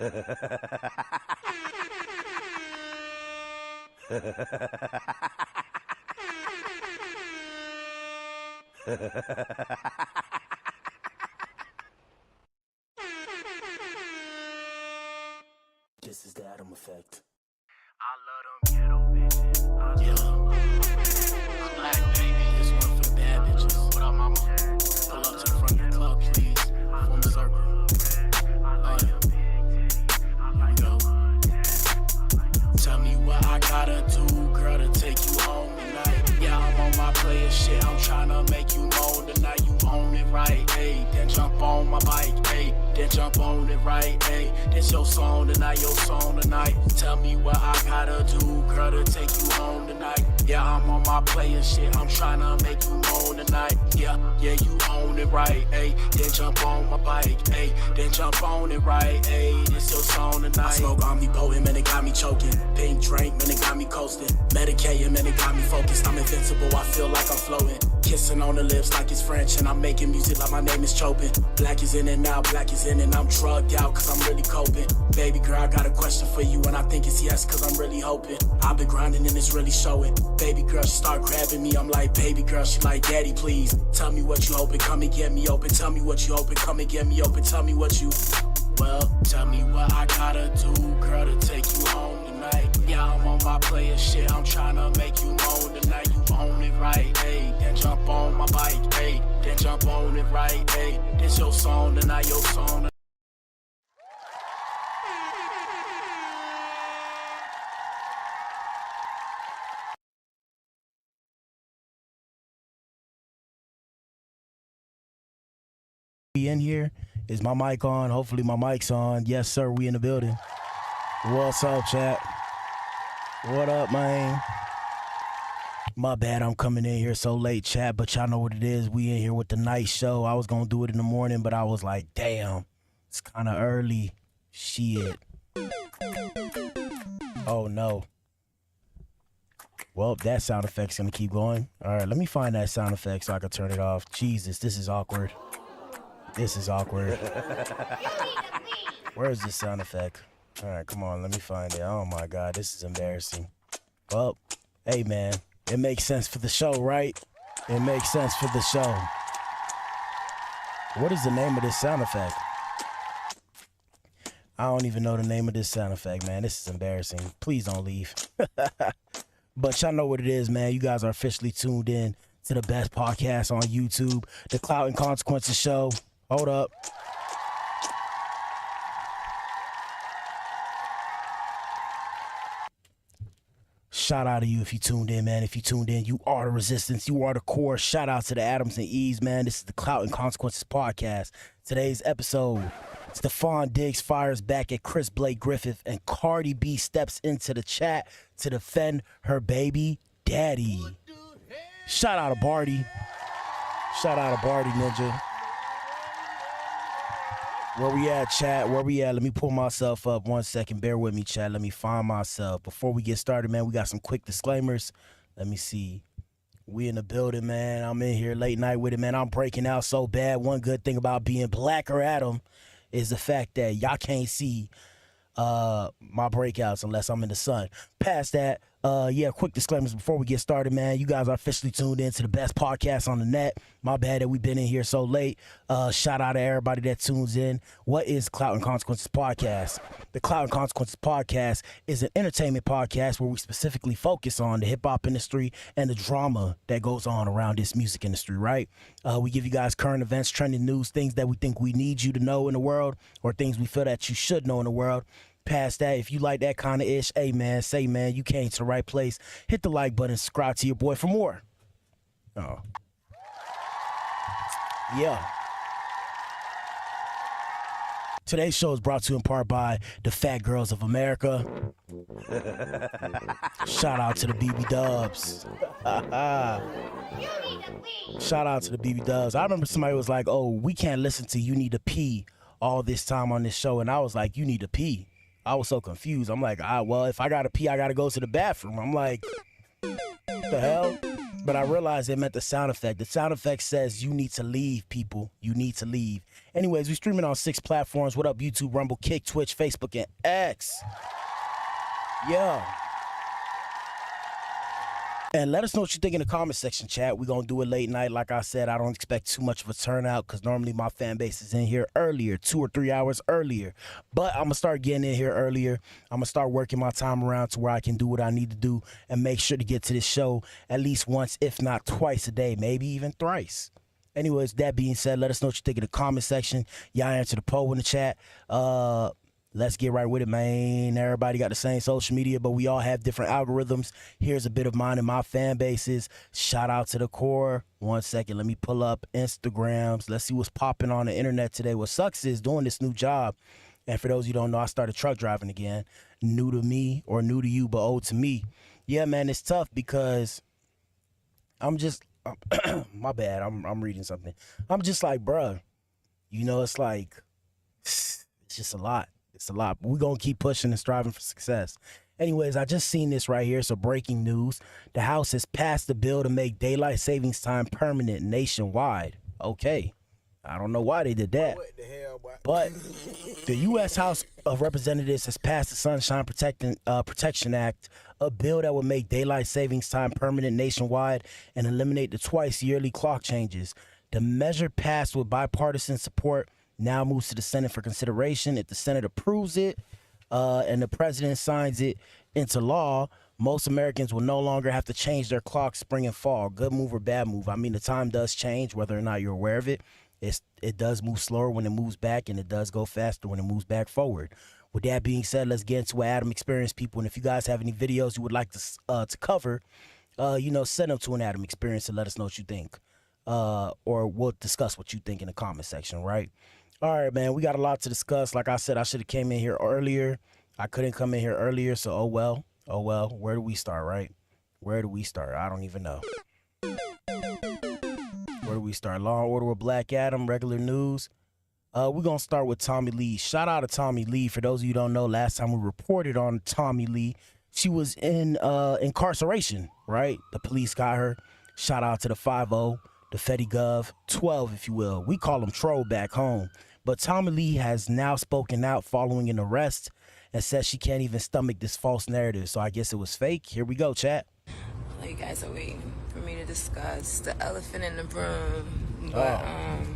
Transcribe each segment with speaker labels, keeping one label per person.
Speaker 1: This is the Adam effect.
Speaker 2: I love them ghetto bitches.
Speaker 1: Yeah. I'm Blac, baby. This one for the bad bitches. What up, mama? Pull up to the front of the club, please. Form a circle. Here we go. Tell me what I gotta do, girl, to take you home tonight. Yeah, I'm on my player shit. I'm tryna make you moan tonight. You own it right, ayy. Then jump on my bike, ayy. Then jump on it right, ayy. This your song tonight, your song tonight. Tell me what I gotta do, girl, to take you home tonight. Yeah, I'm on my player shit. I'm tryna make you moan tonight. Yeah, you own it right, ayy. Then jump on my bike, ayy. Then jump on it right, ayy. This your song tonight. I smoke omnipotent, man, it got me choking. Pink drink, man, it got me coasting. Medicating, man, it got me focused. I'm invincible, I feel like I'm floating. Kissing on the lips like it's French, and I'm making music like my name is Chopin. Black is in and out, Blac is in and I'm drugged out, cause I'm really coping. Baby girl, I got a question for you, and I think it's yes, cause I'm really hoping. I've been grinding and it's really showing. Baby girl, she start grabbing me, I'm like, baby girl, she like, daddy, please. Tell me what you hoping, come and get me open. Tell me what you hoping, come and get me open. Tell me what you, well, tell me what I gotta do, girl, to take you home tonight. Yeah, I'm on my player shit, I'm tryna make you moan tonight. You own it right, ayy. Then jump on my bike, ayy. Then jump on it right, ayy. This your song tonight, your song tonight.
Speaker 3: In here, is my mic on? Hopefully my mic's on. Yes sir, we in the building. What's up, chat? What up, man? My bad, I'm coming in here so late, chat, but y'all know what it is. We in here with the night show. I was gonna do it in the morning, but I was like, damn, it's kind of early. Shit. Oh no. Well, that sound effect's gonna keep going. All right, let me find that sound effect so I can turn it off. Jesus, this is awkward. This is awkward. Where is this sound effect? All right, come on, let me find it. Oh my God, this is embarrassing. Well, hey man, it makes sense for the show, right? It makes sense for the show. What is the name of this sound effect? I don't even know the name of this sound effect, man. This is embarrassing. Please don't leave. But y'all know what it is, man. You guys are officially tuned in to the best podcast on YouTube, the Clout and Consequences Show. Hold up. Shout out to you if you tuned in, man. If you tuned in, you are the resistance. You are the core. Shout out to the Adams and Eves, man. This is the Clout and Consequences podcast. Today's episode, Stefon Diggs fires back at Blake Griffith, and Cardi B steps into the chat to defend her baby daddy. Shout out to Barty. Shout out to Barty, Ninja. Where we at, chat? Where we at? Let me pull myself up 1 second. Bear with me, chat. Let me find myself. Before we get started, man, we got some quick disclaimers. Let me see. We in the building, man. I'm in here late night with it, man. I'm breaking out so bad. One good thing about being Blac or Adam is the fact that y'all can't see my breakouts unless I'm in the sun. Past that, yeah, quick disclaimers before we get started, man. You guys are officially tuned in to the best podcast on the net. My bad that we've been in here so late. Shout out to everybody that tunes in. What is Clout and Consequences Podcast? The Clout and Consequences Podcast is an entertainment podcast where we specifically focus on the hip-hop industry and the drama that goes on around this music industry, right? We give you guys current events, trending news, things that we think we need you to know in the world, or things we feel that you should know in the world. Past that, if you like that kind of ish, hey man, say man, you came to the right place. Hit the like button, subscribe to your boy for more. Oh. Yeah. Today's show is brought to you in part by the Fat Girls of America. Shout out to the BABYDADDY. Shout out to the BABYDADDY. I remember somebody was like, oh, we can't listen to You Need to Pee all this time on this show. And I was like, you need to pee. I was so confused. I'm like, well, if I gotta pee, I gotta go to the bathroom. I'm like, what the hell? But I realized it meant the sound effect. The sound effect says you need to leave, people. You need to leave. Anyways, we're streaming on 6 platforms. What up, YouTube, Rumble, Kick, Twitch, Facebook, and X. Yo. And let us know what you think in the comment section, chat. We're going to do it late night. Like I said, I don't expect too much of a turnout because normally my fan base is in here earlier, 2 or 3 hours earlier. But I'm going to start getting in here earlier. I'm going to start working my time around to where I can do what I need to do and make sure to get to this show at least once, if not twice a day, maybe even thrice. Anyways, that being said, let us know what you think in the comment section. Y'all answer the poll in the chat. Let's get right with it, man. Everybody got the same social media, but we all have different algorithms. Here's a bit of mine and my fan bases. Shout out to the core. 1 second, let me pull up Instagrams. Let's see what's popping on the internet today. What sucks is doing this new job. And for those of you who don't know, I started truck driving again. New to me, or new to you, but old to me. Yeah, man, it's tough because I'm just, my bad, I'm reading something. I'm just like, bruh, you know, it's like, it's just a lot. It's a lot. We're going to keep pushing and striving for success. Anyways, I just seen this right here. So breaking news. The House has passed a bill to make daylight savings time permanent nationwide. Okay. I don't know why they did that. What the hell, boy? But the U.S. House of Representatives has passed the Sunshine Protection Act, a bill that would make daylight savings time permanent nationwide and eliminate the twice yearly clock changes. The measure passed with bipartisan support. Now moves to the Senate for consideration. If the Senate approves it and the president signs it into law, most Americans will no longer have to change their clocks spring and fall. Good move or bad move? I mean, the time does change, whether or not you're aware of it. It does move slower when it moves back, and it does go faster when it moves back forward. With that being said, let's get into what Adam experienced, people. And if you guys have any videos you would like to cover, send them to an Adam Experience and let us know what you think. Or we'll discuss what you think in the comment section, right? All right, man, we got a lot to discuss. Like I said, I should have came in here earlier. I couldn't come in here earlier, so oh well. Where do we start, right? Where do we start? I don't even know. Where do we start? Law & Order with Black Adam, regular news. We're going to start with Tommy Lee. Shout out to Tommy Lee. For those of you who don't know, last time we reported on Tommy Lee, she was in incarceration, right? The police got her. Shout out to the 5-0, the Fetty Gov, 12, if you will. We call him Troll back home. But Tommy Lee has now spoken out following an arrest and says she can't even stomach this false narrative. So I guess it was fake. Here we go, chat.
Speaker 4: Well, you guys are waiting for me to discuss the elephant in the room. But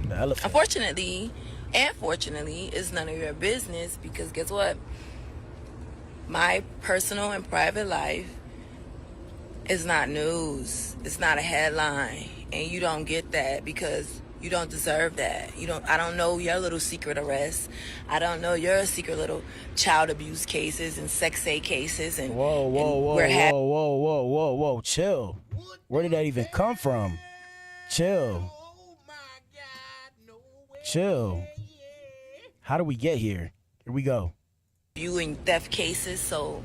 Speaker 3: the elephant.
Speaker 4: Unfortunately, and fortunately, it's none of your business because guess what? My personal and private life is not news. It's not a headline. And you don't get that because you don't deserve that. I don't know your little secret arrests. I don't know your secret little child abuse cases and sex aid cases. And
Speaker 3: whoa, chill. Where did that even come from? Chill. How do we get here? Here we go.
Speaker 4: You in theft cases, so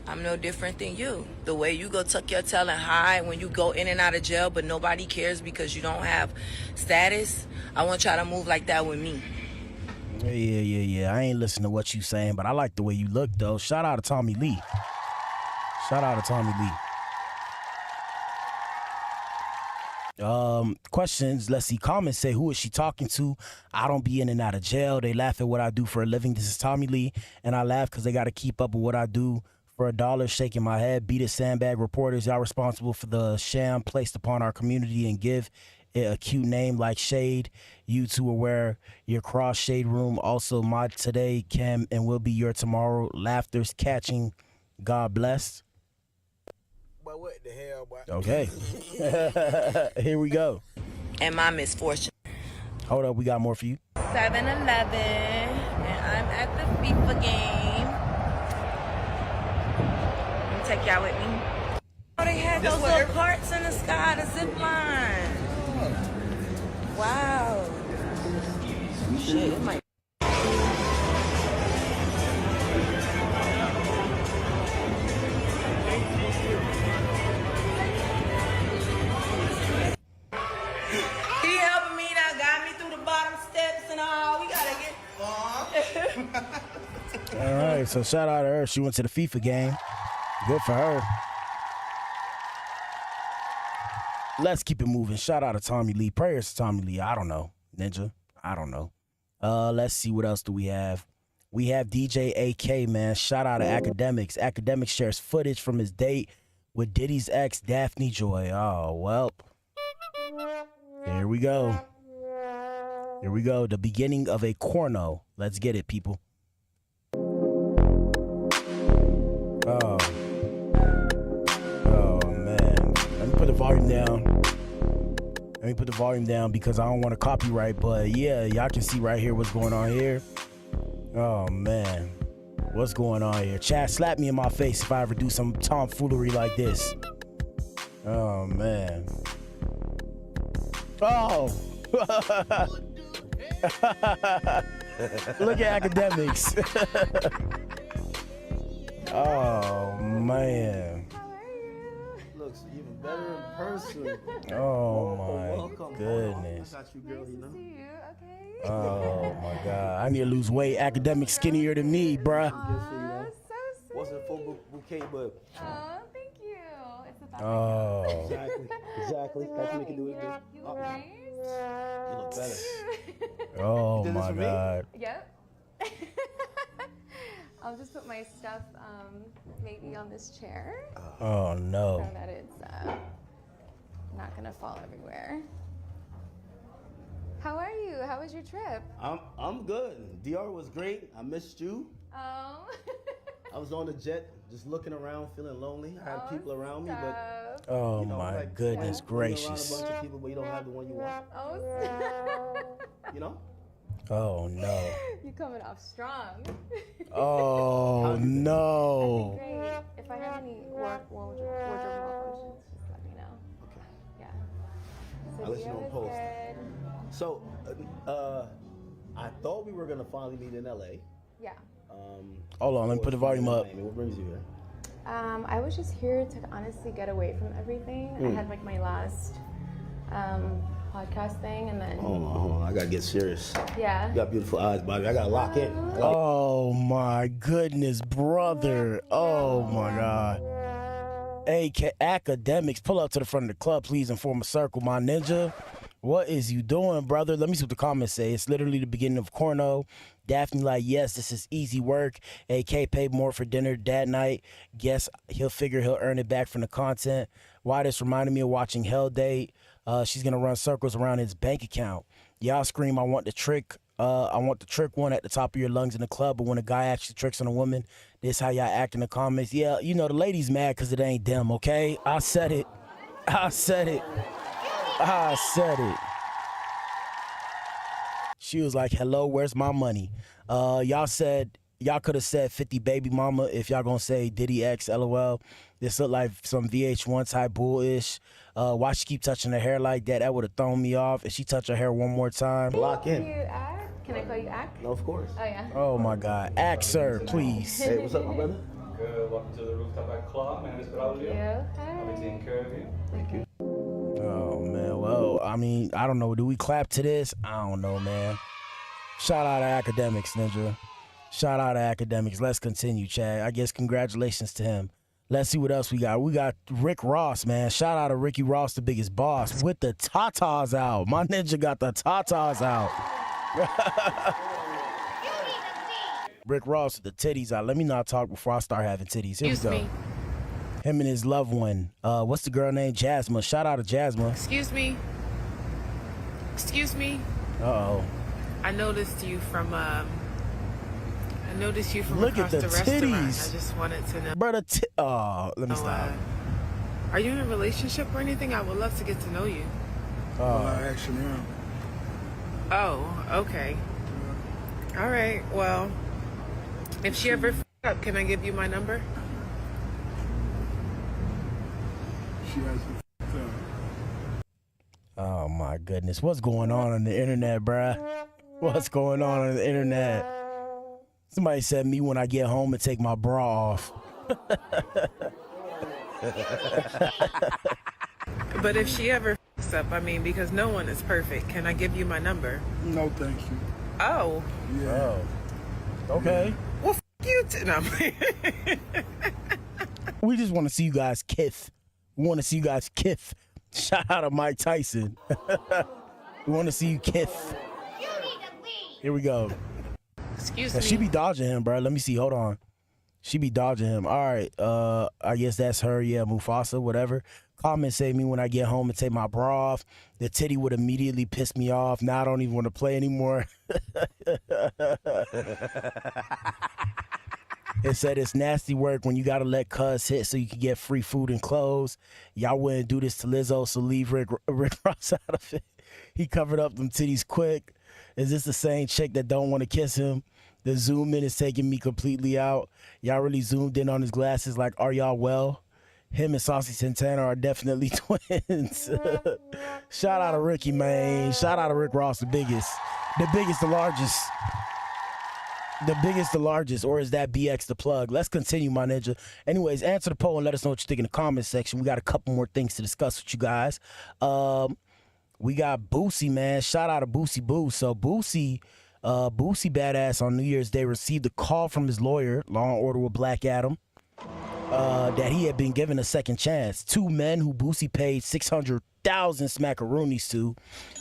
Speaker 4: I'm no different than you. The way you go tuck your tail and hide when you go in and out of jail, but nobody cares because you don't have status. I want y'all to move like that with me.
Speaker 3: Yeah. I ain't listening to what you saying, but I like the way you look, though. Shout out to Tommy Lee. Questions. Let's see. Comments say, who is she talking to? I don't be in and out of jail. They laugh at what I do for a living. This is Tommy Lee, and I laugh because they got to keep up with what I do for $1. Shaking my head. Beat it, sandbag reporters. Y'all responsible for the sham placed upon our community and give it a cute name like Shade. You two are where your cross shade room. Also, my today can and will be your tomorrow. Laughter's catching. God bless.
Speaker 5: But what the hell, boy?
Speaker 3: Okay. Here we go.
Speaker 4: And my misfortune.
Speaker 3: Hold up, we got more for you.
Speaker 4: 7-Eleven, and I'm at the FIFA game. Let me take y'all with me. Oh, they had those little parts in the sky, the zip line. Wow. Shit, it might. He helping me now, got me through the bottom steps and all. We gotta get.
Speaker 3: All right, so shout out to her. She went to the FIFA game. Good for her. Let's keep it moving. Shout out to Tommy Lee. Prayers to Tommy Lee. I don't know. Ninja. I don't know. Let's see, what else do we have? We have DJ AK, man. Shout out to Academics. Academics shares footage from his date with Diddy's ex, Daphne Joy. Oh, well. Here we go. Here we go. The beginning of a corno. Let's get it, people. Oh. Oh, man. Let me put the volume down. Let me put the volume down because I don't want to copyright, but yeah, y'all can see right here what's going on here. Oh, man. What's going on here? Chad, slap me in my face if I ever do some tomfoolery like this. Oh, man. Oh. Look at Academics. Oh, man.
Speaker 6: Looks even better in person.
Speaker 3: Oh, my
Speaker 6: welcome.
Speaker 3: goodness.
Speaker 6: I got you, girl, you know?
Speaker 3: Oh, my God. I need to lose weight. Academic skinnier than me, bruh.
Speaker 6: Just so you know.
Speaker 7: So sweet.
Speaker 6: Wasn't full bouquet, but
Speaker 7: Oh, thank you. It's about
Speaker 3: Oh.
Speaker 6: exactly. That's what we can do it.
Speaker 7: you look nice.
Speaker 6: You look better.
Speaker 3: Oh,
Speaker 6: did this
Speaker 3: my
Speaker 6: for me?
Speaker 3: God.
Speaker 7: Yep. I'll just put my stuff maybe on this chair
Speaker 3: Oh,
Speaker 7: so
Speaker 3: no.
Speaker 7: that it's not gonna fall everywhere. How are you? How was your trip?
Speaker 6: I'm good. DR was great. I missed you.
Speaker 7: Oh.
Speaker 6: I was on the jet, just looking around, feeling lonely. I had people around me, but
Speaker 7: stop.
Speaker 3: Oh,
Speaker 6: you know,
Speaker 3: my
Speaker 6: like,
Speaker 3: goodness
Speaker 6: you're around
Speaker 3: gracious.
Speaker 6: a bunch of people, but you don't have the one you want.
Speaker 7: Oh,
Speaker 6: You know?
Speaker 3: Oh, no.
Speaker 7: you're coming off strong.
Speaker 3: Oh, no.
Speaker 7: Great. If I have any wardrobe malfunctions, just let me know.
Speaker 6: Okay.
Speaker 7: Yeah. So
Speaker 6: I'll let you know
Speaker 7: Dia
Speaker 6: in
Speaker 7: was
Speaker 6: post.
Speaker 7: good.
Speaker 6: So, I thought we were gonna finally meet in LA.
Speaker 7: Yeah.
Speaker 3: Hold on, let me put the volume up.
Speaker 6: Miami. What brings you here?
Speaker 7: I was just here to honestly get away from everything. I had like my last podcast thing, and then
Speaker 6: Hold on. I gotta get serious.
Speaker 7: yeah.
Speaker 6: You got beautiful eyes, Bobby. I gotta lock in.
Speaker 3: Oh, my goodness, brother. Oh, my God. Hey, Academics, pull up to the front of the club, please, and form a circle, my ninja. What is you doing, brother? Let me see what the comments say. It's literally the beginning of Corno. Daphne like, yes, this is easy work. AK paid more for dinner that night. Guess he'll figure he'll earn it back from the content. Why this reminded me of watching Hell Date. She's going to run circles around his bank account. Y'all scream, I want the trick. I want the trick one at the top of your lungs in the club, but when a guy actually tricks on a woman, this how y'all act in the comments. Yeah, you know, the ladies mad because it ain't them, okay? I said it. I said it. I said it. She was like, hello, where's my money? Y'all could have said 50 baby mama if y'all gonna say Diddy X, LOL. This look like some VH1 type bullish. Why she keep touching her hair like that? That would have thrown me off. If she touch her hair one more time.
Speaker 6: Lock
Speaker 7: Can
Speaker 6: in.
Speaker 7: you act? Can I call you act?
Speaker 6: No, of course.
Speaker 7: Oh yeah.
Speaker 3: Oh my God. Act, sir, please.
Speaker 6: Hey, what's up, my brother?
Speaker 8: Good. Welcome to the Rooftop at Club. My name is Braulio.
Speaker 7: Yeah.
Speaker 8: I'll be taking care of you.
Speaker 6: Thank you.
Speaker 3: Oh man. Well, I mean, I don't know. Do we clap to this? I don't know, man. Shout out to Academics, Ninja. Shout out to Academics. Let's continue, Chad. I guess congratulations to him. Let's see what else we got. We got Rick Ross, man. Shout out to Ricky Ross, the biggest boss, with the tatas out. My ninja got the tatas out. Rick Ross with the titties out. Let me not talk before I start having titties. Here we go. Him and his loved one. What's the girl name? Jasmine. Shout out to Jasmine.
Speaker 9: Excuse me. Excuse me.
Speaker 3: Uh-oh.
Speaker 9: I noticed you from
Speaker 3: Look at
Speaker 9: across
Speaker 3: the
Speaker 9: the restaurant.
Speaker 3: titties.
Speaker 9: I just wanted to know.
Speaker 3: Brother, let me stop.
Speaker 9: Are you in a relationship or anything? I would love to get to know you.
Speaker 5: I actually am.
Speaker 9: Oh, okay. All right. Well, if she ever up, can I give you my number?
Speaker 5: She has the
Speaker 3: Oh my goodness. What's going on the internet, bruh? What's going on the internet? Somebody said me when I get home and take my bra off.
Speaker 9: But if she ever up, I mean, because no one is perfect, can I give you my number?
Speaker 5: No, thank you.
Speaker 9: Oh.
Speaker 5: Yeah.
Speaker 3: Oh. Okay.
Speaker 9: Well, you. No.
Speaker 3: We just want to see you guys kiss. We want to see you guys kiss. Shout out to Mike Tyson. We want to see you kiss. Here we go.
Speaker 9: Excuse
Speaker 3: She
Speaker 9: me.
Speaker 3: be dodging him, bro. Let me see. Hold on. She be dodging him. All right. I guess that's her. Yeah, Mufasa, whatever. Comment say me when I get home and take my bra off. The titty would immediately piss me off. Now I don't even want to play anymore. It said it's nasty work when you got to let cuz hit so you can get free food and clothes. Y'all wouldn't do this to Lizzo, so leave Rick Ross out of it. He covered up them titties quick. Is this the same chick that don't want to kiss him? The zoom in is taking me completely out. Y'all really zoomed in on his glasses like, are y'all well? Him and Saucy Santana are definitely twins. Shout out to Ricky, man. Shout out to Rick Ross, the biggest, the largest. The biggest, the largest, or is that BX the plug? Let's continue, my ninja. Anyways, answer the poll and let us know what you think in the comments section. We got a couple more things to discuss with you guys. We got Boosie, man. Shout out to Boosie Boo. So Boosie Badass on New Year's Day received a call from his lawyer, Law and Order with Black Adam, that he had been given a second chance. Two men who Boosie paid 600,000 smackaroonies to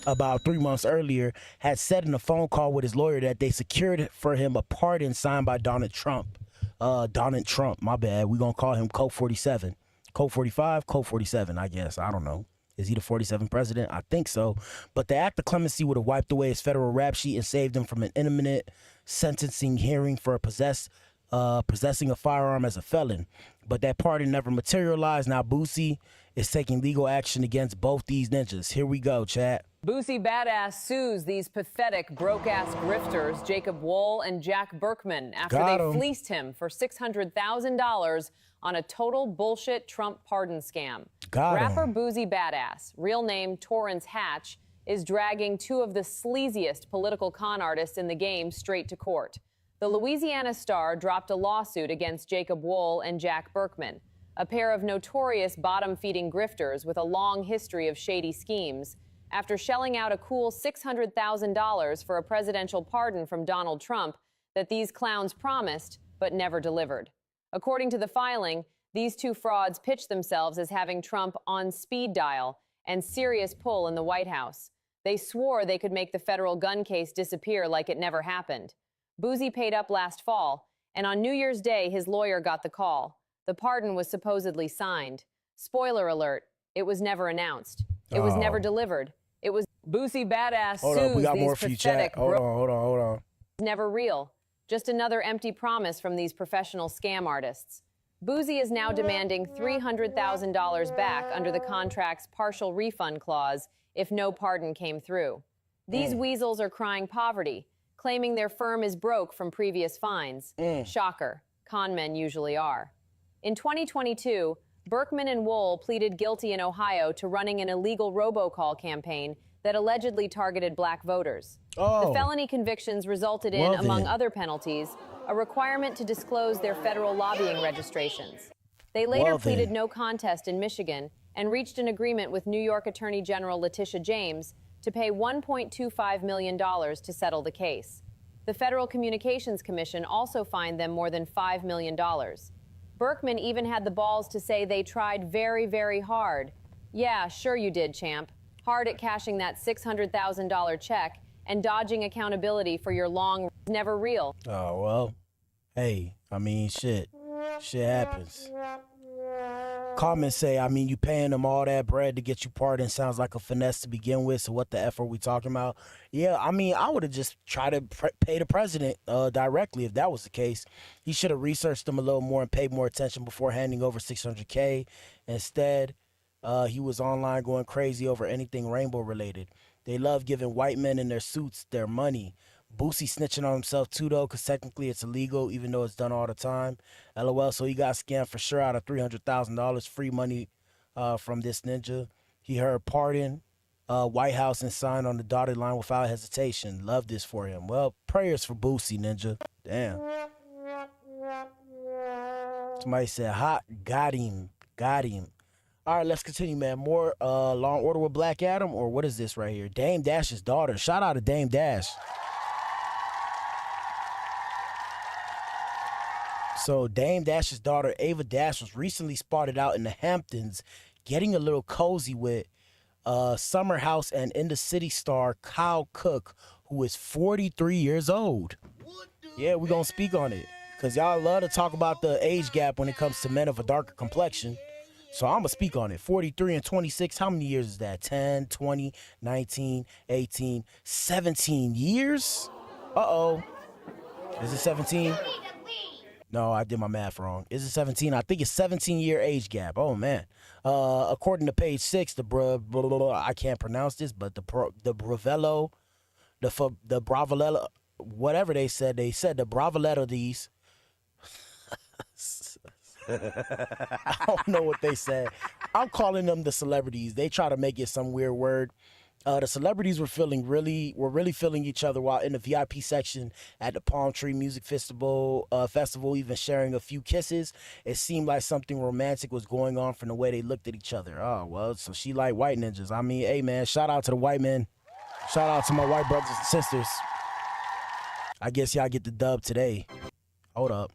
Speaker 3: about 3 months earlier had said in a phone call with his lawyer that they secured for him a pardon signed by Donald Trump. Donald Trump, my bad. We're going to call him Code 47. Code 45, Code 47, I guess. I don't know. Is he the 47th president? I think so. But the act of clemency would have wiped away his federal rap sheet and saved him from an imminent sentencing hearing for possessing a firearm as a felon. But that pardon never materialized. Now Boosie is taking legal action against both these ninjas. Here we go, chat.
Speaker 10: Boosie Badass sues these pathetic broke-ass grifters, Jacob Wohl and Jack Berkman, after they fleeced him for $600,000 on a total bullshit Trump pardon scam. Rapper Boosie Badass, real name Torrance Hatch, is dragging two of the sleaziest political con artists in the game straight to court. The Louisiana star dropped a lawsuit against Jacob Wohl and Jack Berkman, a pair of notorious bottom-feeding grifters with a long history of shady schemes, after shelling out a cool $600,000 for a presidential pardon from Donald Trump that these clowns promised but never delivered. According to the filing, these two frauds pitched themselves as having Trump on speed dial and serious pull in the White House. They swore they could make the federal gun case disappear like it never happened. Boosie paid up last fall, and on New Year's Day, his lawyer got the call. The pardon was supposedly signed. Spoiler alert, it was never announced. It was never delivered. It was Boosie Badass sues
Speaker 3: We got
Speaker 10: these
Speaker 3: more for you,
Speaker 10: pathetic
Speaker 3: chat. Hold on.
Speaker 10: Never real. Just another empty promise from these professional scam artists. Boosie is now demanding $300,000 back under the contract's partial refund clause if no pardon came through. These weasels are crying poverty, claiming their firm is broke from previous fines. Shocker. Con men usually are. In 2022, Berkman and Wohl pleaded guilty in Ohio to running an illegal robocall campaign that allegedly targeted black voters. The felony convictions resulted in, among other penalties, a requirement to disclose their federal lobbying registrations. They later pleaded no contest in Michigan and reached an agreement with New York Attorney General Letitia James to pay $1.25 million to settle the case. The Federal Communications Commission also fined them more than $5 million. Berkman even had the balls to say they tried very, very hard. Yeah, sure you did, champ. Hard at cashing that $600,000 check and dodging accountability for your long never real.
Speaker 3: Oh, well, hey, I mean, shit happens. Comments say, I mean, you paying them all that bread to get you pardoned sounds like a finesse to begin with, so what the F are we talking about? Yeah, I mean, I would have just tried to pay the president directly if that was the case. He should have researched them a little more and paid more attention before handing over $600K. Instead, he was online going crazy over anything rainbow related. They love giving white men in their suits their money. Boosie snitching on himself too, though, because technically it's illegal, even though it's done all the time. LOL, so he got scammed for sure out of $300,000 free money from this ninja. He heard pardon, White House, and signed on the dotted line without hesitation. Love this for him. Well, prayers for Boosie, ninja. Damn. Somebody said, hot, got him. All right, let's continue, man. More Law and Order with Black Adam, or what is this right here? Dame Dash's daughter. Shout out to Dame Dash. So Dame Dash's daughter, Ava Dash, was recently spotted out in the Hamptons getting a little cozy with Summer House and In the City star Kyle Cook, who is 43 years old. Yeah, we're going to speak on it because y'all love to talk about the age gap when it comes to men of a darker complexion. So I'm going to speak on it. 43 and 26, how many years is that? 10, 20, 19, 18, 17 years? Uh-oh. Is it 17? No, I did my math wrong. Is it 17? I think it's 17-year age gap. Oh, man. According to page 6, I can't pronounce this, but the Bravello, the Bravalella, whatever they said the Bravaletta I don't know what they said. I'm calling them the celebrities. They try to make it some weird word. The celebrities were really feeling each other while in the VIP section at the Palm Tree Music Festival, even sharing a few kisses. It seemed like something romantic was going on from the way they looked at each other. Oh, well, so she like white ninjas. I mean, hey, man, shout out to the white men. Shout out to my white brothers and sisters. I guess y'all get the dub today. Hold up.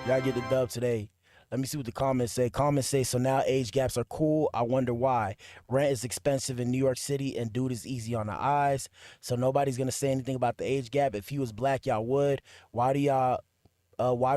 Speaker 3: Y'all get the dub today. Let me see what the comments say. Comments say, so now age gaps are cool. I wonder why. Rent is expensive in New York City and dude is easy on the eyes. So nobody's going to say anything about the age gap. If he was black, y'all would. Why do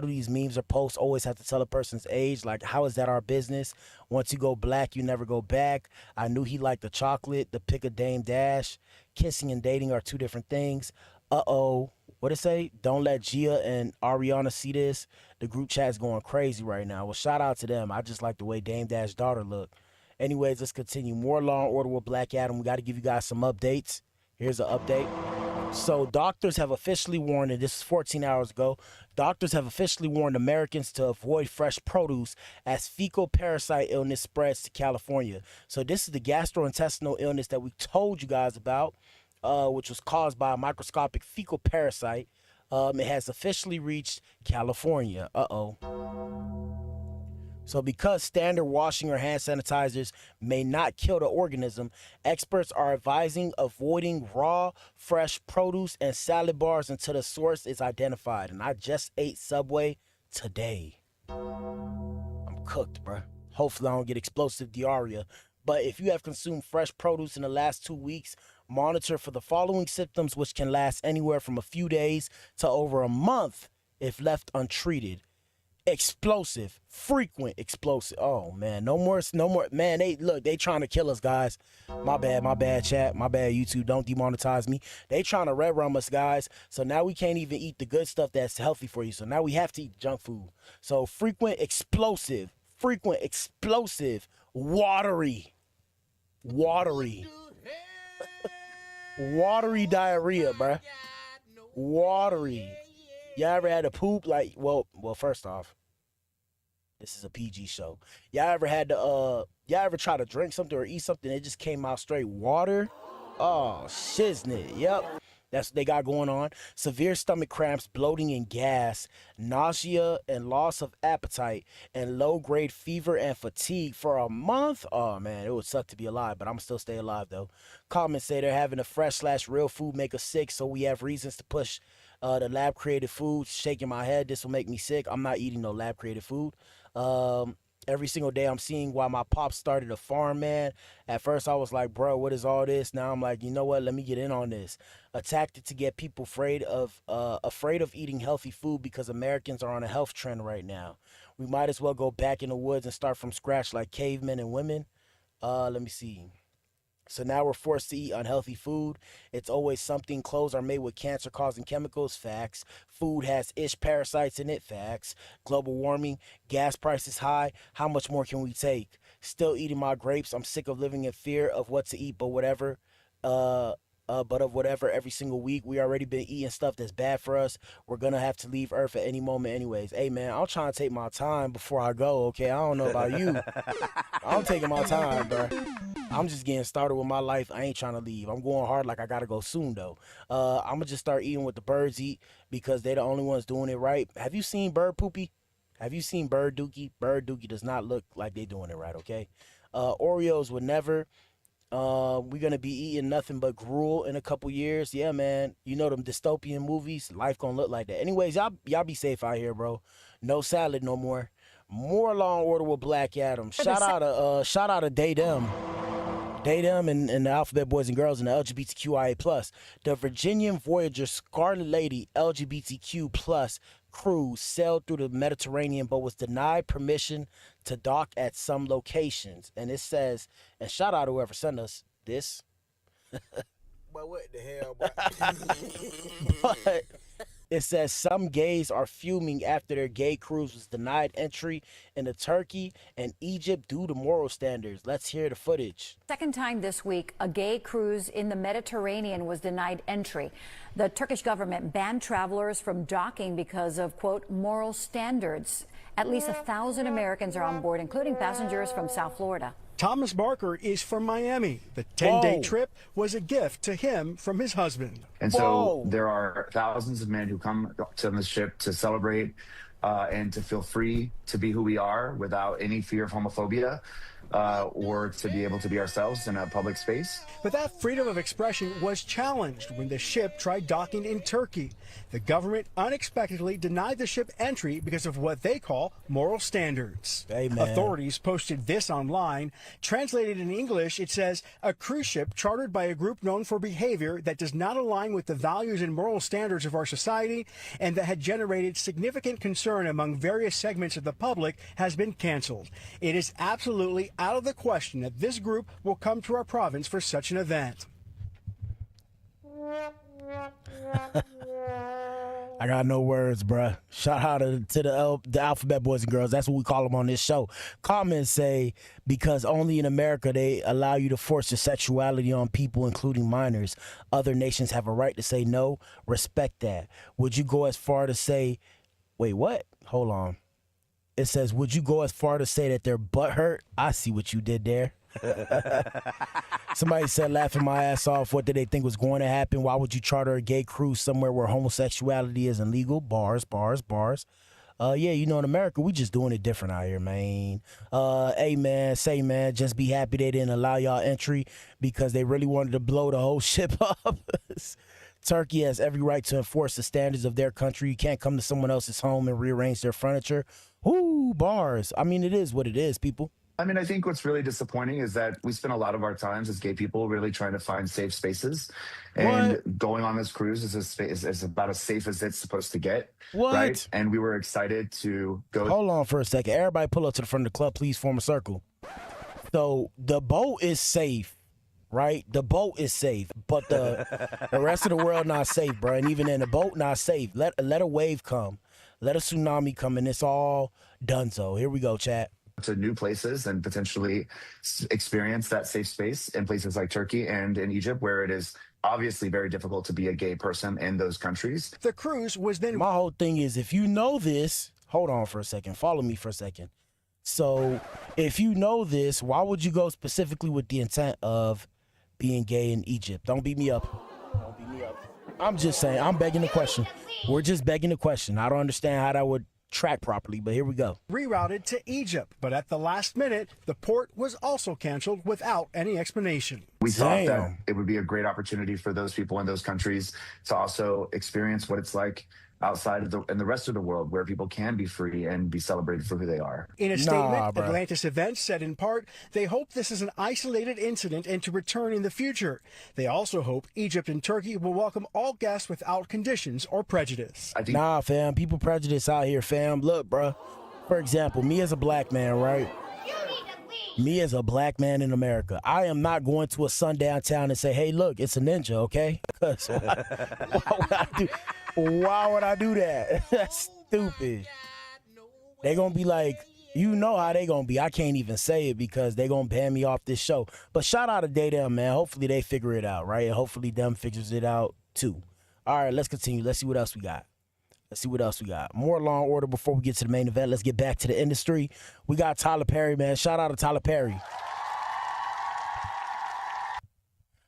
Speaker 3: these memes or posts always have to tell a person's age? Like, how is that our business? Once you go black, you never go back. I knew he liked the chocolate, the pick a dame dash. Kissing and dating are two different things. Uh-oh. What it say? Don't let Gia and Ariana see this. The group chat's going crazy right now. Well, shout out to them. I just like the way Dame Dash daughter look. Anyways, let's continue. More Law and Order with Black Adam. We got to give you guys some updates. Here's an update. So doctors have officially warned, and this is 14 hours ago, doctors have officially warned Americans to avoid fresh produce as fecal parasite illness spreads to California. So this is the gastrointestinal illness that we told you guys about, which was caused by a microscopic fecal parasite. It has officially reached California. Uh-oh. So because standard washing or hand sanitizers may not kill the organism, experts are advising avoiding raw, fresh produce and salad bars until the source is identified. And I just ate Subway today. I'm cooked, bruh. Hopefully I don't get explosive diarrhea. But if you have consumed fresh produce in the last 2 weeks, monitor for the following symptoms, which can last anywhere from a few days to over a month if left untreated. Explosive, frequent explosive. Oh man, no more. Man, they trying to kill us, guys. My bad, chat. My bad, YouTube. Don't demonetize me. They trying to red rum us, guys. So now we can't even eat the good stuff that's healthy for you. So now we have to eat junk food. So frequent explosive, watery diarrhea, bruh. Watery. Y'all ever had to poop? Like, well, first off, this is a PG show. Y'all ever try to drink something or eat something and it just came out straight water? Oh, shiznit. Yep. That's what they got going on. Severe stomach cramps, bloating and gas, nausea and loss of appetite, and low-grade fever and fatigue for a month. Oh, man, it would suck to be alive, but I'm still stay alive, though. Comments say they're having a fresh/real food make us sick, so we have reasons to push the lab-created food. Shaking my head, this will make me sick. I'm not eating no lab-created food. Every single day I'm seeing why my pops started a farm, man. At first I was like, bro, what is all this? Now I'm like, you know what? Let me get in on this. A tactic to get people afraid of eating healthy food because Americans are on a health trend right now. We might as well go back in the woods and start from scratch like cavemen and women. Let me see. So now we're forced to eat unhealthy food. It's always something. Clothes are made with cancer-causing chemicals. Facts. Food has parasites in it. Facts. Global warming. Gas prices high. How much more can we take? Still eating my grapes. I'm sick of living in fear of what to eat, but whatever. Every single week. We already been eating stuff that's bad for us. We're gonna have to leave Earth at any moment anyways. Hey man, I'm trying to take my time before I go, okay? I don't know about you. I'm taking my time, bro. I'm just getting started with my life. I ain't trying to leave. I'm going hard like I gotta go soon though. I'm gonna just start eating what the birds eat because they're the only ones doing it right. Have you seen bird poopy? Have you seen bird dookie? Bird dookie does not look like they doing it right, okay? Oreos would never. We're gonna be eating nothing but gruel in a couple years. Yeah, man. You know them dystopian movies. Life gonna look like that. Anyways, y'all be safe out here, bro. No salad no more. More Law and Order with Black Adam. Shout out to Day Dem. They, them, and the Alphabet Boys and Girls and the LGBTQIA+. The Virginian Voyager Scarlet Lady LGBTQ+ cruise sailed through the Mediterranean but was denied permission to dock at some locations. And it says, and shout out to whoever sent us this.
Speaker 11: But what the hell, boy?
Speaker 3: But it says some gays are fuming after their gay cruise was denied entry into Turkey and Egypt due to moral standards. Let's hear the footage.
Speaker 12: Second time this week, a gay cruise in the Mediterranean was denied entry. The Turkish government banned travelers from docking because of, quote, moral standards. At least 1,000 Americans are on board, including passengers from South Florida.
Speaker 13: Thomas Barker is from Miami. The 10-day trip was a gift to him from his husband.
Speaker 14: And so there are thousands of men who come to the ship to celebrate and to feel free to be who we are without any fear of homophobia or to be able to be ourselves in a public space.
Speaker 13: But that freedom of expression was challenged when the ship tried docking in Turkey. The government unexpectedly denied the ship entry because of what they call moral standards.
Speaker 3: Amen.
Speaker 13: Authorities posted this online. Translated in English, it says, a cruise ship chartered by a group known for behavior that does not align with the values and moral standards of our society and that had generated significant concern among various segments of the public has been canceled. It is absolutely out of the question that this group will come to our province for such an event.
Speaker 3: I got no words, bruh. Shout out to the Alphabet Boys and Girls. That's what we call them on this show. Comments say, because only in America they allow you to force your sexuality on people, including minors. Other nations have a right to say no. Respect that. Would you go as far to say, wait, what? Hold on. It says, would you go as far to say that their butt hurt? I see what you did there. Somebody said, laughing my ass off, what did they think was going to happen? Why would you charter a gay cruise somewhere where homosexuality is illegal? Bars. Yeah, you know, in America, we just doing it different out here, man. Hey, man, just be happy they didn't allow y'all entry because they really wanted to blow the whole ship up. Turkey has every right to enforce the standards of their country. You can't come to someone else's home and rearrange their furniture. Ooh, bars. I mean, it is what it is, people.
Speaker 14: I mean, I think what's really disappointing is that we spend a lot of our times as gay people really trying to find safe spaces. And going on this cruise is about as safe as it's supposed to get. Right? And we were excited to go.
Speaker 3: Hold on for a second. Everybody pull up to the front of the club. Please form a circle. So the boat is safe, right? The boat is safe. But the rest of the world not safe, bro. And even in the boat, not safe. Let a wave come. Let a tsunami come, and it's all donezo. Here we go, chat.
Speaker 14: To new places and potentially experience that safe space in places like Turkey and in Egypt, where it is obviously very difficult to be a gay person in those countries.
Speaker 13: The cruise was then...
Speaker 3: My whole thing is, if you know this, hold on for a second, follow me for a second. So if you know this, why would you go specifically with the intent of being gay in Egypt? Don't beat me up. Don't beat me up. I'm just saying, I'm begging the question. We're just begging the question. I don't understand how that would track properly, but here we go.
Speaker 13: Rerouted to Egypt, but at the last minute, the port was also canceled without any explanation.
Speaker 14: We thought that it would be a great opportunity for those people in those countries to also experience what it's like outside of the rest of the world, where people can be free and be celebrated for who they are.
Speaker 13: In a statement, Atlantis Events said in part, they hope this is an isolated incident and to return in the future. They also hope Egypt and Turkey will welcome all guests without conditions or prejudice.
Speaker 3: Nah, fam, people prejudice out here, fam. Look, bro, for example, me as a black man, right? Me as a black man in America, I am not going to a sundown town and say, hey, look, it's a ninja, okay? Because why would I do that? That's stupid. They gonna be like, you know how they gonna be. I can't even say it because they gonna ban me off this show. But shout out to Day-Dem, man. Hopefully they figure it out, right? And hopefully them figures it out too. All right, let's continue. Let's see what else we got. More Law and Order before we get to the main event. Let's get back to the industry. We got Tyler Perry, man. Shout out to Tyler Perry.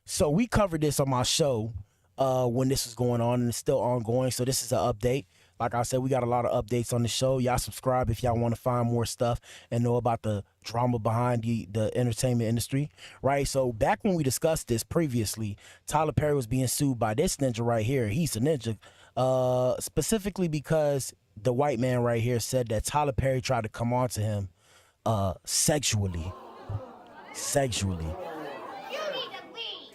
Speaker 3: So we covered this on my show when this was going on, and it's still ongoing. So this is an update. Like I said, we got a lot of updates on the show. Y'all subscribe if y'all want to find more stuff and know about the drama behind the entertainment industry, right? So back when we discussed this previously, Tyler Perry was being sued by this ninja right here. He's a ninja, specifically because the white man right here said that Tyler Perry tried to come on to him sexually.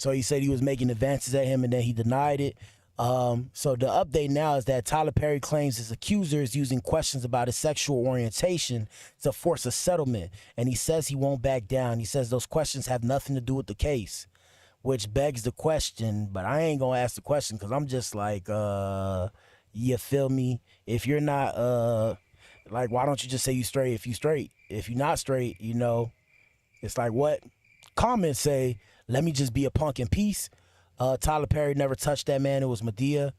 Speaker 3: So he said he was making advances at him, and then he denied it. So the update now is that Tyler Perry claims his accuser is using questions about his sexual orientation to force a settlement, and he says he won't back down. He says those questions have nothing to do with the case, which begs the question, but I ain't gonna ask the question because I'm just like, you feel me? If you're not, like, why don't you just say you straight if you straight? If you're not straight, you know, it's like what? Comments say, let me just be a punk in peace. Tyler Perry never touched that man. It was Medea.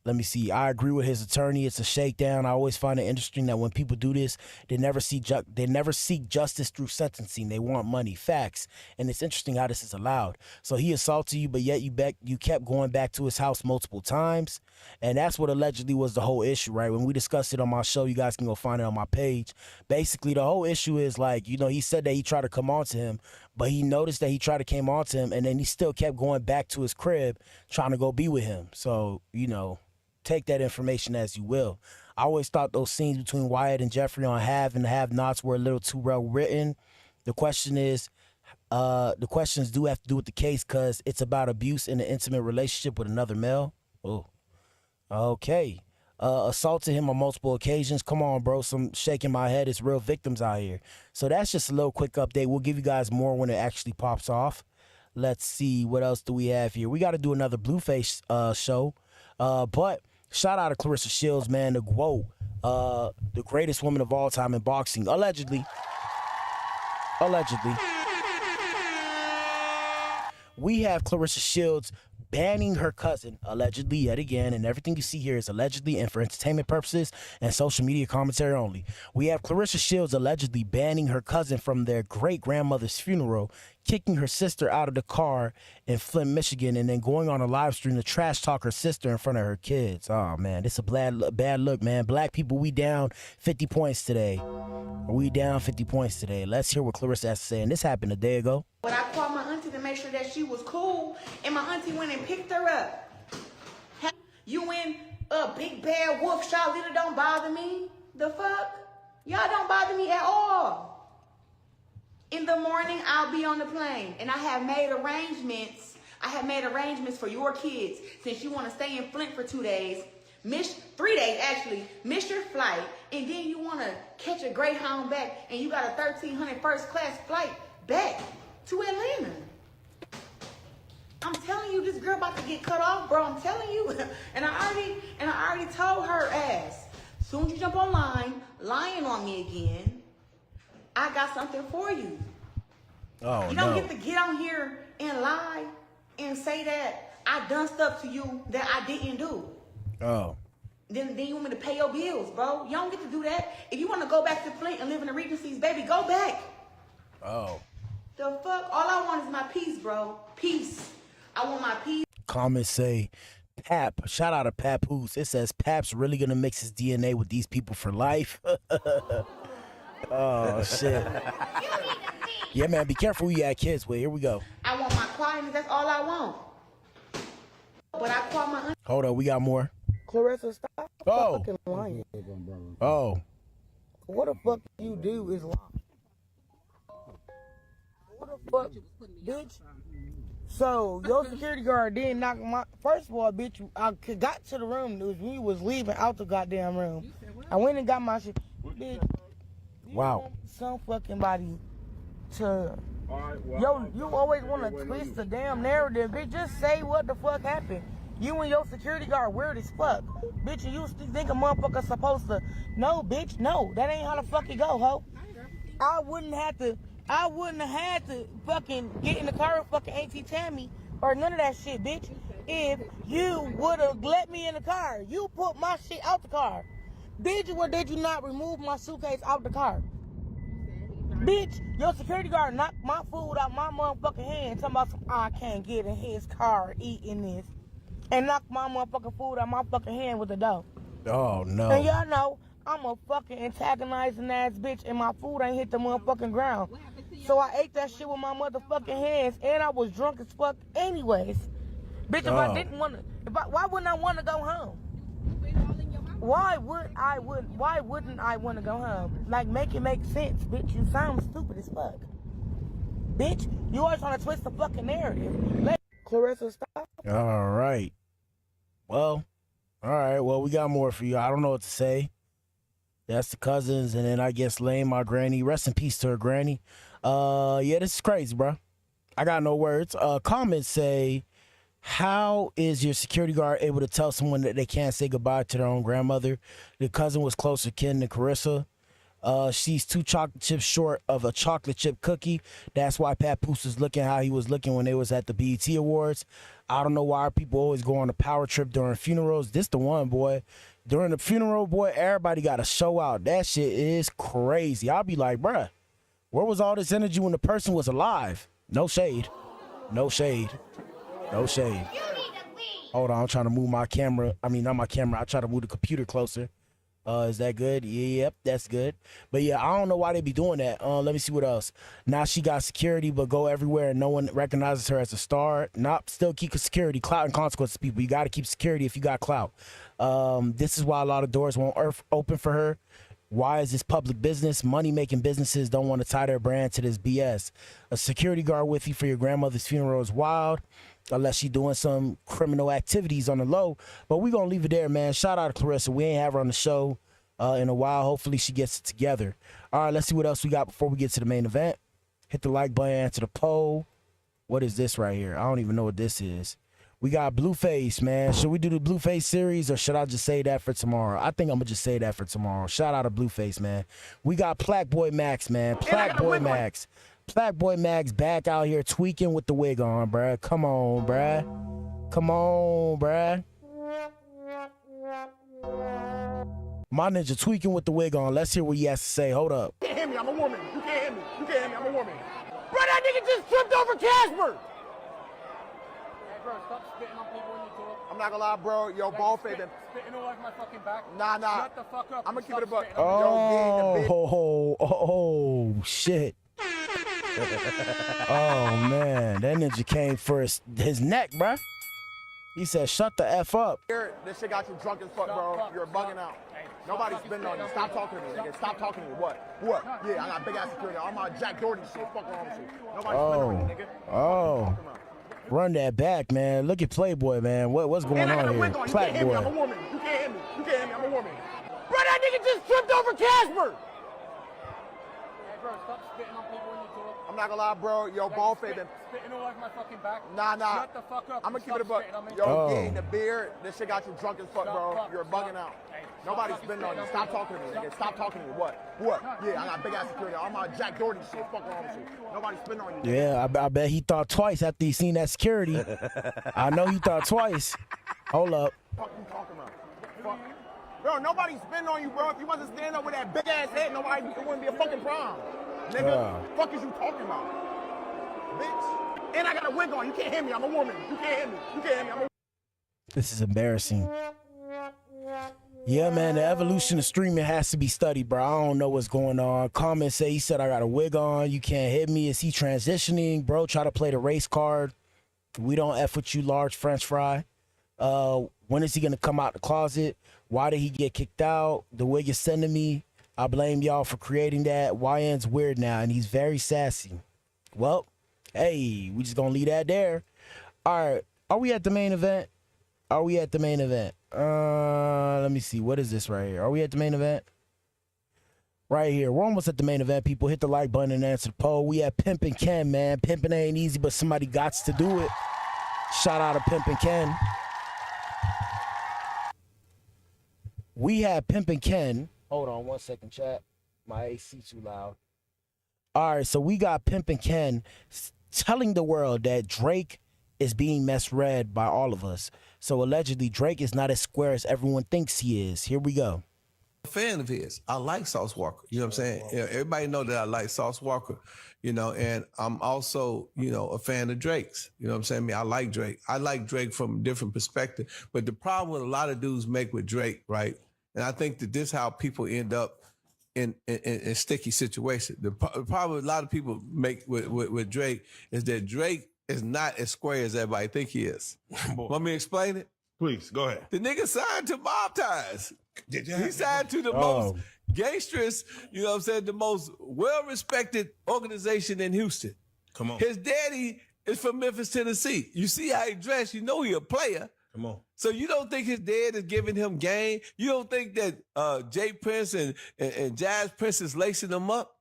Speaker 3: Let me see. I agree with his attorney. It's a shakedown. I always find it interesting that when people do this, they never seek justice through sentencing. They want money, facts. And it's interesting how this is allowed. So he assaulted you, but yet you kept going back to his house multiple times. And that's what allegedly was the whole issue, right? When we discussed it on my show, you guys can go find it on my page. Basically, the whole issue is like, you know, he said that he tried to come on to him, but he noticed that he tried to came on to him, and then he still kept going back to his crib trying to go be with him. So, you know, take that information as you will. I always thought those scenes between Wyatt and Jeffrey on Have and the Have-Nots were a little too well written. The question is, the questions do have to do with the case because it's about abuse in an intimate relationship with another male. Oh, okay. Assaulted him on multiple occasions. Come on, bro. Some shaking my head. It's real victims out here. So that's just a little quick update. We'll give you guys more when it actually pops off. Let's see. What else do we have here? We got to do another Blueface show. But shout out to Clarissa Shields, man, the GWOAT, the greatest woman of all time in boxing, allegedly. We have Clarissa Shields banning her cousin, allegedly, yet again, and everything you see here is allegedly and for entertainment purposes and social media commentary only. We have Clarissa Shields allegedly banning her cousin from their great-grandmother's funeral, kicking her sister out of the car in Flint, Michigan, and then going on a live stream to trash talk her sister in front of her kids. Oh, man, it's a bad look, man. Black people, we down 50 points today. We down 50 points today. Let's hear what Clarissa has to say, and this happened a day ago.
Speaker 15: But I called my auntie to make sure that she was cool, and my auntie went and picked her up. You in a big bad wolf shot, little don't bother me. The fuck? Y'all don't bother me at all. In the morning, I'll be on the plane, and I have made arrangements. For your kids, since you want to stay in Flint for 2 days. 3 days actually, miss your flight, and then you want to catch a Greyhound back, and you got a 1300 first class flight back to Atlanta. I'm telling you, this girl about to get cut off, bro. I'm telling you, and I already told her ass. Soon as you jump online, lying on me again, I got something for you.
Speaker 3: Oh,
Speaker 15: you don't get to get on here and lie and say that I done stuff to you that I didn't do.
Speaker 3: Oh.
Speaker 15: Then you want me to pay your bills, bro. You don't get to do that. If you want to go back to Flint and live in the Regencies, baby, go back.
Speaker 3: Oh.
Speaker 15: The fuck? All I want is my peace, bro. Peace. I want my peace.
Speaker 3: Comments say, Pap, shout out to Pap Hoos. It says, Pap's really going to mix his DNA with these people for life. Oh, shit. Yeah, man, be careful who you got kids with. Here we go.
Speaker 15: I want my quietness. That's all I want. But I call my aunt.
Speaker 3: Hold on, we got more.
Speaker 11: Clarissa, stop fucking lying.
Speaker 3: Oh.
Speaker 11: What the fuck you do is lie. What the fuck, bitch? So, your security guard didn't knock my... First of all, bitch, I got to the room. It was when you was leaving out the goddamn room. I went and got my shit. Bitch,
Speaker 3: wow.
Speaker 11: Some fucking body to... Yo, you always want to twist the damn narrative, bitch. Just say what the fuck happened. You and your security guard weird as fuck. Bitch, you think a motherfucker's supposed to... No, bitch, no. That ain't how the fuck it go, ho. I wouldn't have had to fucking get in the car with fucking Auntie Tammy or none of that shit, bitch. If you would have let me in the car. You put my shit out the car. Did you or did you not remove my suitcase out the car? Bitch, your security guard knocked my food out my motherfucking hand talking about some, I can't get in his car eating this. And knocked my motherfucking food out my fucking hand with the dough.
Speaker 3: Oh, no.
Speaker 11: And y'all know, I'm a fucking antagonizing ass bitch and my food ain't hit the motherfucking ground. So I ate that shit with my motherfucking hands and I was drunk as fuck anyways. Bitch, if I didn't want to, why wouldn't I want to go home? Why wouldn't I want to go home? Like, make it make sense, bitch. You sound stupid as fuck. Bitch, you always trying to twist the fucking narrative. Let Clarissa stop.
Speaker 3: All right. Well, all right. Well, we got more for you. I don't know what to say. That's the cousins, and then I guess Lane, my granny. Rest in peace to her granny. Yeah, this is crazy, bro. I got no words. Comments say, how is your security guard able to tell someone that they can't say goodbye to their own grandmother? The cousin was closer kin to Carissa. She's 2 chocolate chips short of a chocolate chip cookie. That's why Papoose was looking how he was looking when they was at the BET Awards. I don't know why people always go on a power trip during funerals. This the one, boy. During the funeral, boy, everybody got to show out. That shit is crazy. I'll be like, bruh, where was all this energy when the person was alive? No shade. No shade. No shade. Hold on, I'm trying to move my camera. I mean, not my camera. I try to move the computer closer. Is that good? Yep, that's good. But yeah, I don't know why they be doing that. Let me see what else. Now she got security, but go everywhere and no one recognizes her as a star. Nope, still keep security. Clout and consequences, people. You got to keep security if you got clout. This is why a lot of doors won't open for her. Why is this public business? Money-making businesses don't want to tie their brand to this BS. A security guard with you for your grandmother's funeral is wild, unless she's doing some criminal activities on the low. But we're going to leave it there, man. Shout out to Clarissa. We ain't have her on the show in a while. Hopefully she gets it together. All right, let's see what else we got before we get to the main event. Hit the like button, answer the poll. What is this right here? I don't even know what this is. We got Blueface, man. Should we do the Blueface series or should I just say that for tomorrow? I think I'm going to just say that for tomorrow. Shout out to Blueface, man. We got Black Boy Max, man. Black Boy Max. Black Boy Max back out here tweaking with the wig on, bruh. Come on, bruh. Come on, bruh. My ninja tweaking with the wig on. Let's hear what he has to say. Hold up.
Speaker 16: You can't hear me. I'm a woman. You can't hear me. You can't hear me. I'm a woman. Bro, that nigga just tripped over Casper.
Speaker 17: Bro, stop spitting on people when you talk.
Speaker 16: I'm not gonna lie, bro. Yo, ball fading.
Speaker 17: Spitting all over my fucking back.
Speaker 16: Nah.
Speaker 17: Shut the fuck up.
Speaker 16: I'm gonna keep it a buck.
Speaker 3: Oh, shit. Oh, man. That ninja came for his neck, bruh. He said, shut the F up.
Speaker 16: This shit got you drunk as fuck, bro. You're bugging out. Nobody's been on you. Stop talking to me, nigga. Stop talking to me. What? Yeah, I got big ass security. I'm on Jack Doherty shit. Fuck wrong with you. Nobody's been on you, nigga.
Speaker 3: Oh. Run that back, man. Look at Playboy, man. What's going on here?
Speaker 16: You can't hear me. I'm a woman. You can't hear me. You can't hear me. I'm a woman. Bro, that nigga just tripped over Casper.
Speaker 17: Hey, bro, stop spitting on people when you talk.
Speaker 16: I'm not gonna lie, bro. Yo, ball fading.
Speaker 17: Spitting all over my fucking back.
Speaker 16: Nah.
Speaker 17: Shut the fuck up.
Speaker 16: I'm gonna keep it a buck. Yo, getting the beer. This shit got you drunk as fuck, bro. You're bugging out. Nobody's been on you. Stop talking to me, nigga. Stop talking to me. What? Yeah, I got big ass security. I'm on Jack Doherty shit. Fuck wrong with you. Nobody's been on you.
Speaker 3: Yeah, I bet he thought twice after he seen that security. I know he thought twice. Hold up.
Speaker 16: What the fuck you talking about? Fuck. Bro, nobody's been on you, bro. If you wasn't standing up with that big ass head, it wouldn't be a fucking problem. Nigga, fuck is you talking about? Bitch. And I got a wig on. You can't hear me. I'm a woman. You can't hear me. You can't hear me. I'm a
Speaker 3: This is embarrassing. Yeah, man, the evolution of streaming has to be studied, bro. I don't know what's going on. Comments say he said I got a wig on. You can't hit me. Is he transitioning? Bro, try to play the race card. We don't F with you, large French fry. When is he going to come out the closet? Why did he get kicked out? The wig is sending me. I blame y'all for creating that. YN's weird now, and he's very sassy. Well, hey, we just going to leave that there. All right, are we at the main event? Are we at the main event? Let me see. What is this right here? Are we at the main event? Right here. We're almost at the main event, people. Hit the like button and answer the poll. We have Pimpin' Ken, man. Pimpin' ain't easy, but somebody gots to do it. Shout out to Pimpin' Ken. We have Pimpin' Ken. Hold on 1 second, chat. My AC too loud. All right, so we got Pimpin' Ken telling the world that Drake is being misread by all of us. So allegedly, Drake is not as square as everyone thinks he is. Here we go.
Speaker 18: A fan of his. I like Sauce Walker. You know what I'm saying? You know, everybody know that I like Sauce Walker. You know, and I'm also, you know, a fan of Drake's. You know what I'm saying? I mean, I like Drake. I like Drake from a different perspective. But the problem with a lot of dudes make with Drake, right? And I think that this is how people end up in sticky situations. The problem a lot of people make with Drake is that Drake is not as square as everybody think he is. Want me to explain it?
Speaker 19: Please, go ahead.
Speaker 18: The nigga signed to Mob Ties. He signed to the most gangsterous, you know what I'm saying, the most well-respected organization in Houston.
Speaker 19: Come on.
Speaker 18: His daddy is from Memphis, Tennessee. You see how he dressed, you know he a player.
Speaker 19: Come on.
Speaker 18: So you don't think his dad is giving him game? You don't think that Jay Prince and Jazz Prince is lacing him up?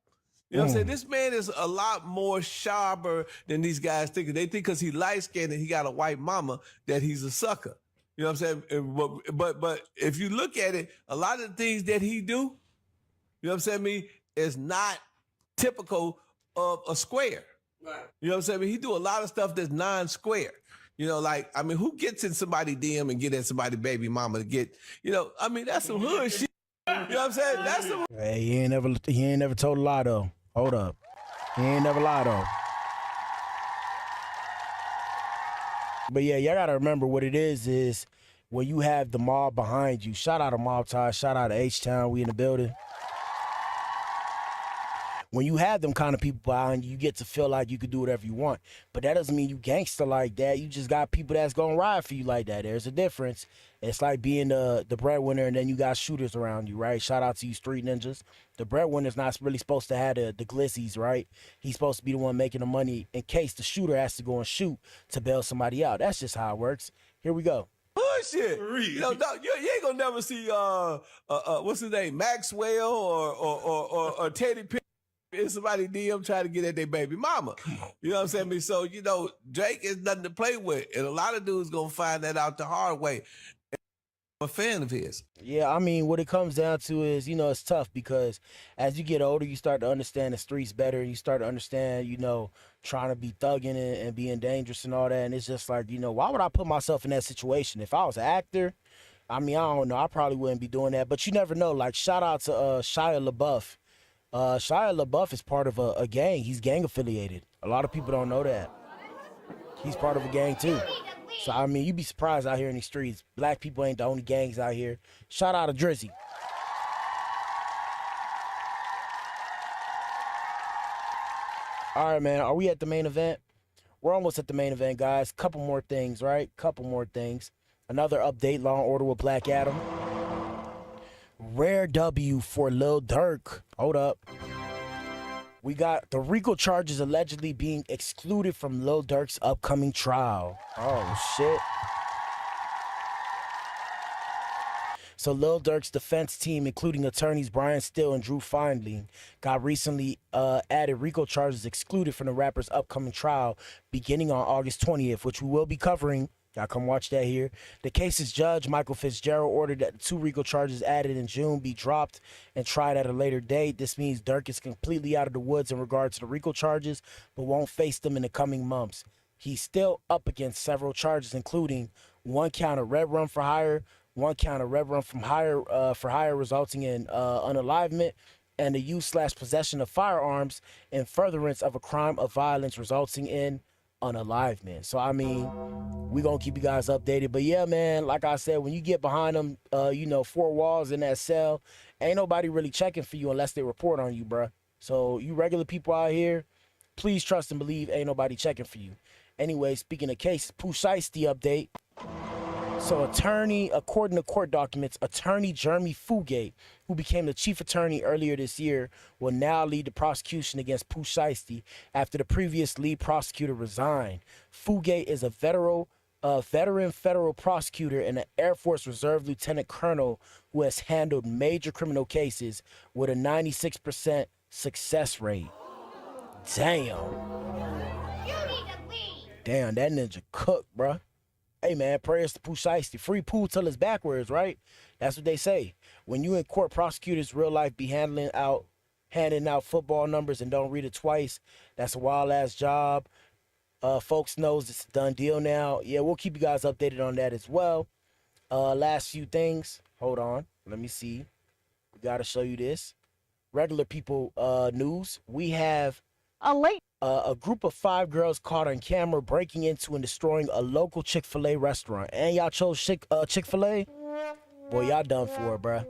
Speaker 18: You know what I'm saying? This man is a lot more sharper than these guys think. They think because he light-skinned and he got a white mama that he's a sucker. You know what I'm saying? But if you look at it, a lot of the things that he do, you know what I'm saying, is not typical of a square. Right. You know what I'm saying? He do a lot of stuff that's non-square. You know, like, who gets in somebody DM and get in somebody baby mama to get, that's some hood shit. You know what I'm saying? That's some.
Speaker 3: Hey, he ain't never told a lie though. Hold up. He ain't never lied though. But yeah, y'all gotta remember what it is when you have the mob behind you. Shout out to Mob Tie, shout out to H-Town, we in the building. When you have them kind of people behind you, you get to feel like you could do whatever you want. But that doesn't mean you gangster like that. You just got people that's gonna ride for you like that. There's a difference. It's like being the breadwinner and then you got shooters around you, right? Shout out to you street ninjas. The breadwinner's not really supposed to have the glissies, right? He's supposed to be the one making the money in case the shooter has to go and shoot to bail somebody out. That's just how it works. Here we go.
Speaker 18: Bullshit. You know, you ain't gonna never see what's his name, Maxwell or Teddy P. It's somebody DM trying to get at their baby mama. You know what I'm saying? So, Drake is nothing to play with. And a lot of dudes gonna find that out the hard way. I'm a fan of his.
Speaker 3: Yeah, what it comes down to is, it's tough because as you get older, you start to understand the streets better. You start to understand, trying to be thugging and being dangerous and all that. And it's just like, why would I put myself in that situation? If I was an actor, I don't know. I probably wouldn't be doing that. But you never know. Like, shout out to Shia LaBeouf. Shia LaBeouf is part of a gang. He's gang affiliated. A lot of people don't know that. He's part of a gang too. So, you'd be surprised out here in these streets. Black people ain't the only gangs out here. Shout out to Drizzy. All right, man. Are we at the main event? We're almost at the main event, guys. Couple more things, right? Couple more things. Another update, Law & Order with Black Adam. Rare W for Lil Durk. Hold up. We got the RICO charges allegedly being excluded from Lil Durk's upcoming trial. Oh, shit. So Lil Durk's defense team, including attorneys Brian Still and Drew Findling, got recently added RICO charges excluded from the rapper's upcoming trial beginning on August 20th, which we will be covering. Y'all come watch that here. The case's judge, Michael Fitzgerald, ordered that the 2 RICO charges added in June be dropped and tried at a later date. This means Durk is completely out of the woods in regards to the RICO charges, but won't face them in the coming months. He's still up against several charges, including 1 count of red run for hire, 1 count of red run from hire for hire resulting in unalivement, and the use/possession of firearms in furtherance of a crime of violence resulting in unalivement. So we gonna keep you guys updated. But yeah, man, like I said, when you get behind them 4 walls in that cell, ain't nobody really checking for you unless they report on you, bruh. So you regular people out here, please trust and believe ain't nobody checking for you. Anyway, speaking of cases, Pooh Shiesty update. So according to court documents, attorney Jeremy Fugate, who became the chief attorney earlier this year, will now lead the prosecution against Pooh Shiesty after the previous lead prosecutor resigned. Fugate is a veteran federal prosecutor and an Air Force Reserve lieutenant colonel who has handled major criminal cases with a 96% success rate. Damn. Damn, that ninja cooked, bruh. Hey, man, prayers to Pooh Shiesty. Free Pooh till it's backwards, right? That's what they say. When you in court, prosecutors real life be handing out football numbers and don't read it twice. That's a wild-ass job. Folks knows it's a done deal now. Yeah, we'll keep you guys updated on that as well. Last few things. Hold on. Let me see. We got to show you this. Regular people news. We have a group of 5 girls caught on camera breaking into and destroying a local Chick-fil-A restaurant. And y'all chose Chick-fil-A? Boy, y'all done for it, bruh.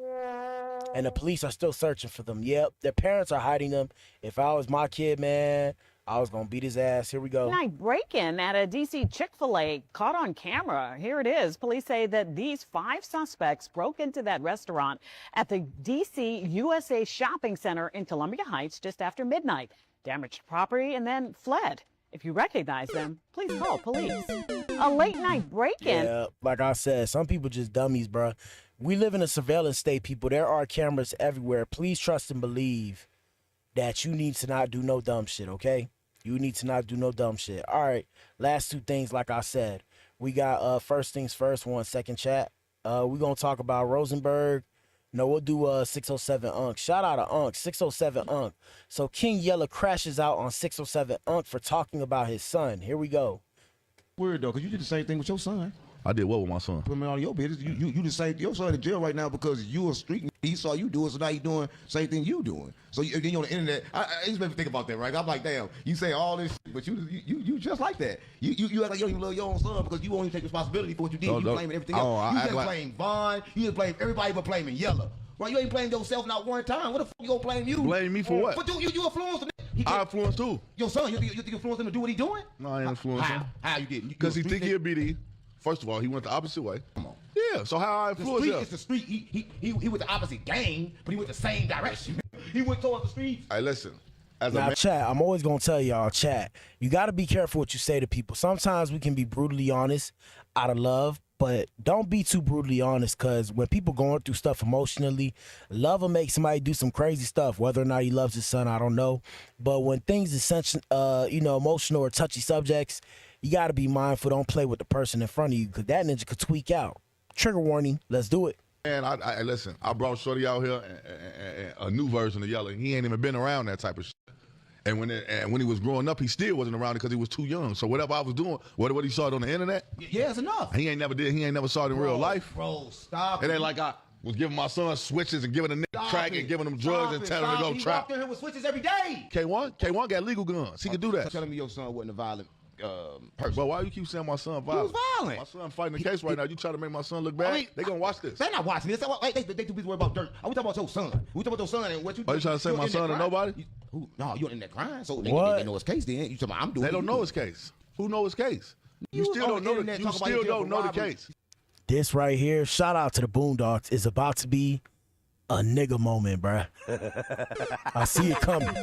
Speaker 3: And the police are still searching for them. Yep, their parents are hiding them. If I was my kid, man, I was going to beat his ass. Here we go.
Speaker 20: Night break-in at a D.C. Chick-fil-A caught on camera. Here it is. Police say that these 5 suspects broke into that restaurant at the D.C. USA Shopping Center in Columbia Heights just after midnight, damaged property, and then fled. If you recognize them, please call police. A late night break-in.
Speaker 3: Yeah, like I said, some people just dummies, bro. We live in a surveillance state, people. There are cameras everywhere. Please trust and believe that you need to not do no dumb shit, okay? You need to not do no dumb shit. All right, last two things, like I said. We got first things first, 1 second chat. We're going to talk about Rosenberg. No, we'll do 607 Unk. Shout out to Unk, 607 Unk. So King Yella crashes out on 607 Unk for talking about his son. Here we go.
Speaker 19: Weird though, because you did the same thing with your son.
Speaker 21: I did what with my son?
Speaker 19: Put him on your business. You the same. Your son in jail right now because you a street. He saw you do it, so now he doing same thing you doing. So then you on the internet. I just made me think about that, right? I'm like, damn, you say all this shit, but you just like that. You act like you don't even love your own son because you won't even take responsibility for what you did. You blaming everything else. You just blame Vaughn. You just blame everybody but blaming Yella. Right? You ain't blamed yourself not one time. What the fuck you gonna blame you?
Speaker 21: Blame me for what?
Speaker 19: But you influenced him.
Speaker 21: I influenced who?
Speaker 19: Your son. You influenced him to do what he doing?
Speaker 21: No, I ain't influenced him.
Speaker 19: How you didn't?
Speaker 21: Because he think he a BD. First of all, he went the opposite way. Come on. Yeah, so how I influenced him?
Speaker 19: It's the street. He went the opposite game, but he went the same direction. He went towards the streets.
Speaker 21: Hey, listen.
Speaker 3: Now, chat, I'm always going to tell y'all, chat, you got to be careful what you say to people. Sometimes we can be brutally honest out of love, but don't be too brutally honest because when people going through stuff emotionally, love will make somebody do some crazy stuff. Whether or not he loves his son, I don't know. But when things are emotional or touchy subjects, you got to be mindful. Don't play with the person in front of you because that ninja could tweak out. Trigger warning. Let's do it.
Speaker 21: And I listen, I brought Shorty out here and a new version of Yella. He ain't even been around that type of shit. And when he was growing up, he still wasn't around it because he was too young. So whatever I was doing, what he saw it on the internet,
Speaker 19: yeah, it's enough.
Speaker 21: He ain't never saw it in real life.
Speaker 19: Bro, stop.
Speaker 21: It ain't like I was giving my son switches and giving a nigga crack and giving him drugs and telling him to go trap.
Speaker 19: He walked in here with switches every day.
Speaker 21: K1 got legal guns. He can do that.
Speaker 19: Telling me your son wasn't a violent person.
Speaker 21: But why you keep saying my son violent?
Speaker 19: He was violent.
Speaker 21: My son fighting the case right now. You try to make my son look bad? They gonna watch this.
Speaker 19: They're not watching this. They too busy worried about dirt. We talking about your son. We talking about your son and what you.
Speaker 21: Are you trying to say my son to nobody?
Speaker 19: No, you in that crying. So they know his case. Then you talking about I'm doing.
Speaker 21: They don't know his case. Who know his case? You still don't know. You still don't know the case.
Speaker 3: This right here, shout out to the Boondocks, is about to be a nigga moment, bruh. I see it coming.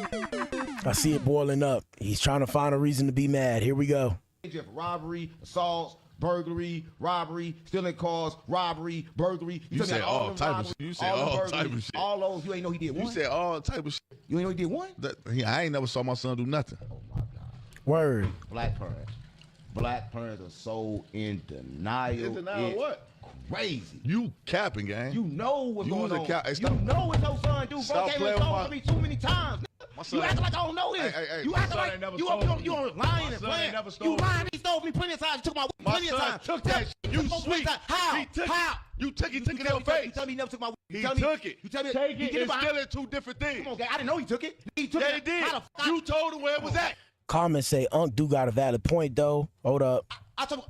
Speaker 3: I see it boiling up. He's trying to find a reason to be mad. Here we go.
Speaker 19: Robbery, assaults, burglary, robbery, stealing cars, robbery, burglary.
Speaker 21: You said all type of shit. You said all type of shit.
Speaker 19: All those, you ain't know he did one.
Speaker 21: You said all type of shit.
Speaker 19: You ain't know he did one?
Speaker 21: I ain't never saw my son do nothing.
Speaker 19: Oh my God.
Speaker 3: Word.
Speaker 19: Black parents. Black parents are so in denial.
Speaker 21: In denial what?
Speaker 19: Crazy.
Speaker 21: You capping, gang.
Speaker 19: You know what's going on.
Speaker 21: Hey,
Speaker 19: you know what your son do. Bro, came and told to me too many times. You acting like I don't know this.
Speaker 21: Hey,
Speaker 19: you acting like you lying and playing. You lying. He stole me plenty of times. He took my plenty of times.
Speaker 21: Took that shit. You sweet.
Speaker 19: How?
Speaker 21: He took
Speaker 19: How?
Speaker 21: it. You took it in your face.
Speaker 19: You tell me he never took my
Speaker 21: He took it.
Speaker 19: You tell me
Speaker 21: take it and steal it, two different things.
Speaker 19: Come on, gang. I didn't know he took it. He took it.
Speaker 21: He did. You told him where it was at.
Speaker 3: Comments say Unc do got a valid point though. Hold up.
Speaker 19: I told him.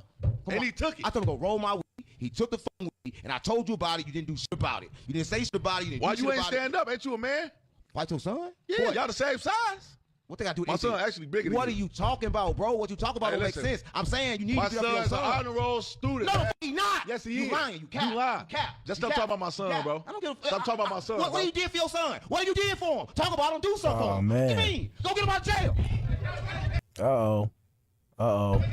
Speaker 21: And he took it.
Speaker 19: I told him to go roll my weed. He took the phone weed, and I told you about it. You didn't do shit about it. You didn't say shit about it. You didn't
Speaker 21: Why
Speaker 19: do
Speaker 21: you
Speaker 19: shit
Speaker 21: ain't
Speaker 19: about
Speaker 21: stand up? Ain't you a man?
Speaker 19: Why your son?
Speaker 21: Yeah, y'all the same size.
Speaker 19: What they got to do with
Speaker 21: my
Speaker 19: anything?
Speaker 21: son actually bigger than
Speaker 19: What are you talking about, bro? What you talking about don't make sense. I'm saying you need
Speaker 21: my
Speaker 19: to get up your son.
Speaker 21: My son's an honor roll student.
Speaker 19: No,
Speaker 21: man.
Speaker 19: he not.
Speaker 21: Yes, he
Speaker 19: you
Speaker 21: is.
Speaker 19: You lying. You cap.
Speaker 21: You lying.
Speaker 19: You cap.
Speaker 21: Just stop talking about my son, bro.
Speaker 19: I don't give a
Speaker 21: Stop talking about my son,
Speaker 19: What you did for your son? What you did for him? Talk about him. Do something for him.
Speaker 3: Man.
Speaker 19: What you mean? Go get him out of jail.
Speaker 3: Uh-oh. Uh-oh.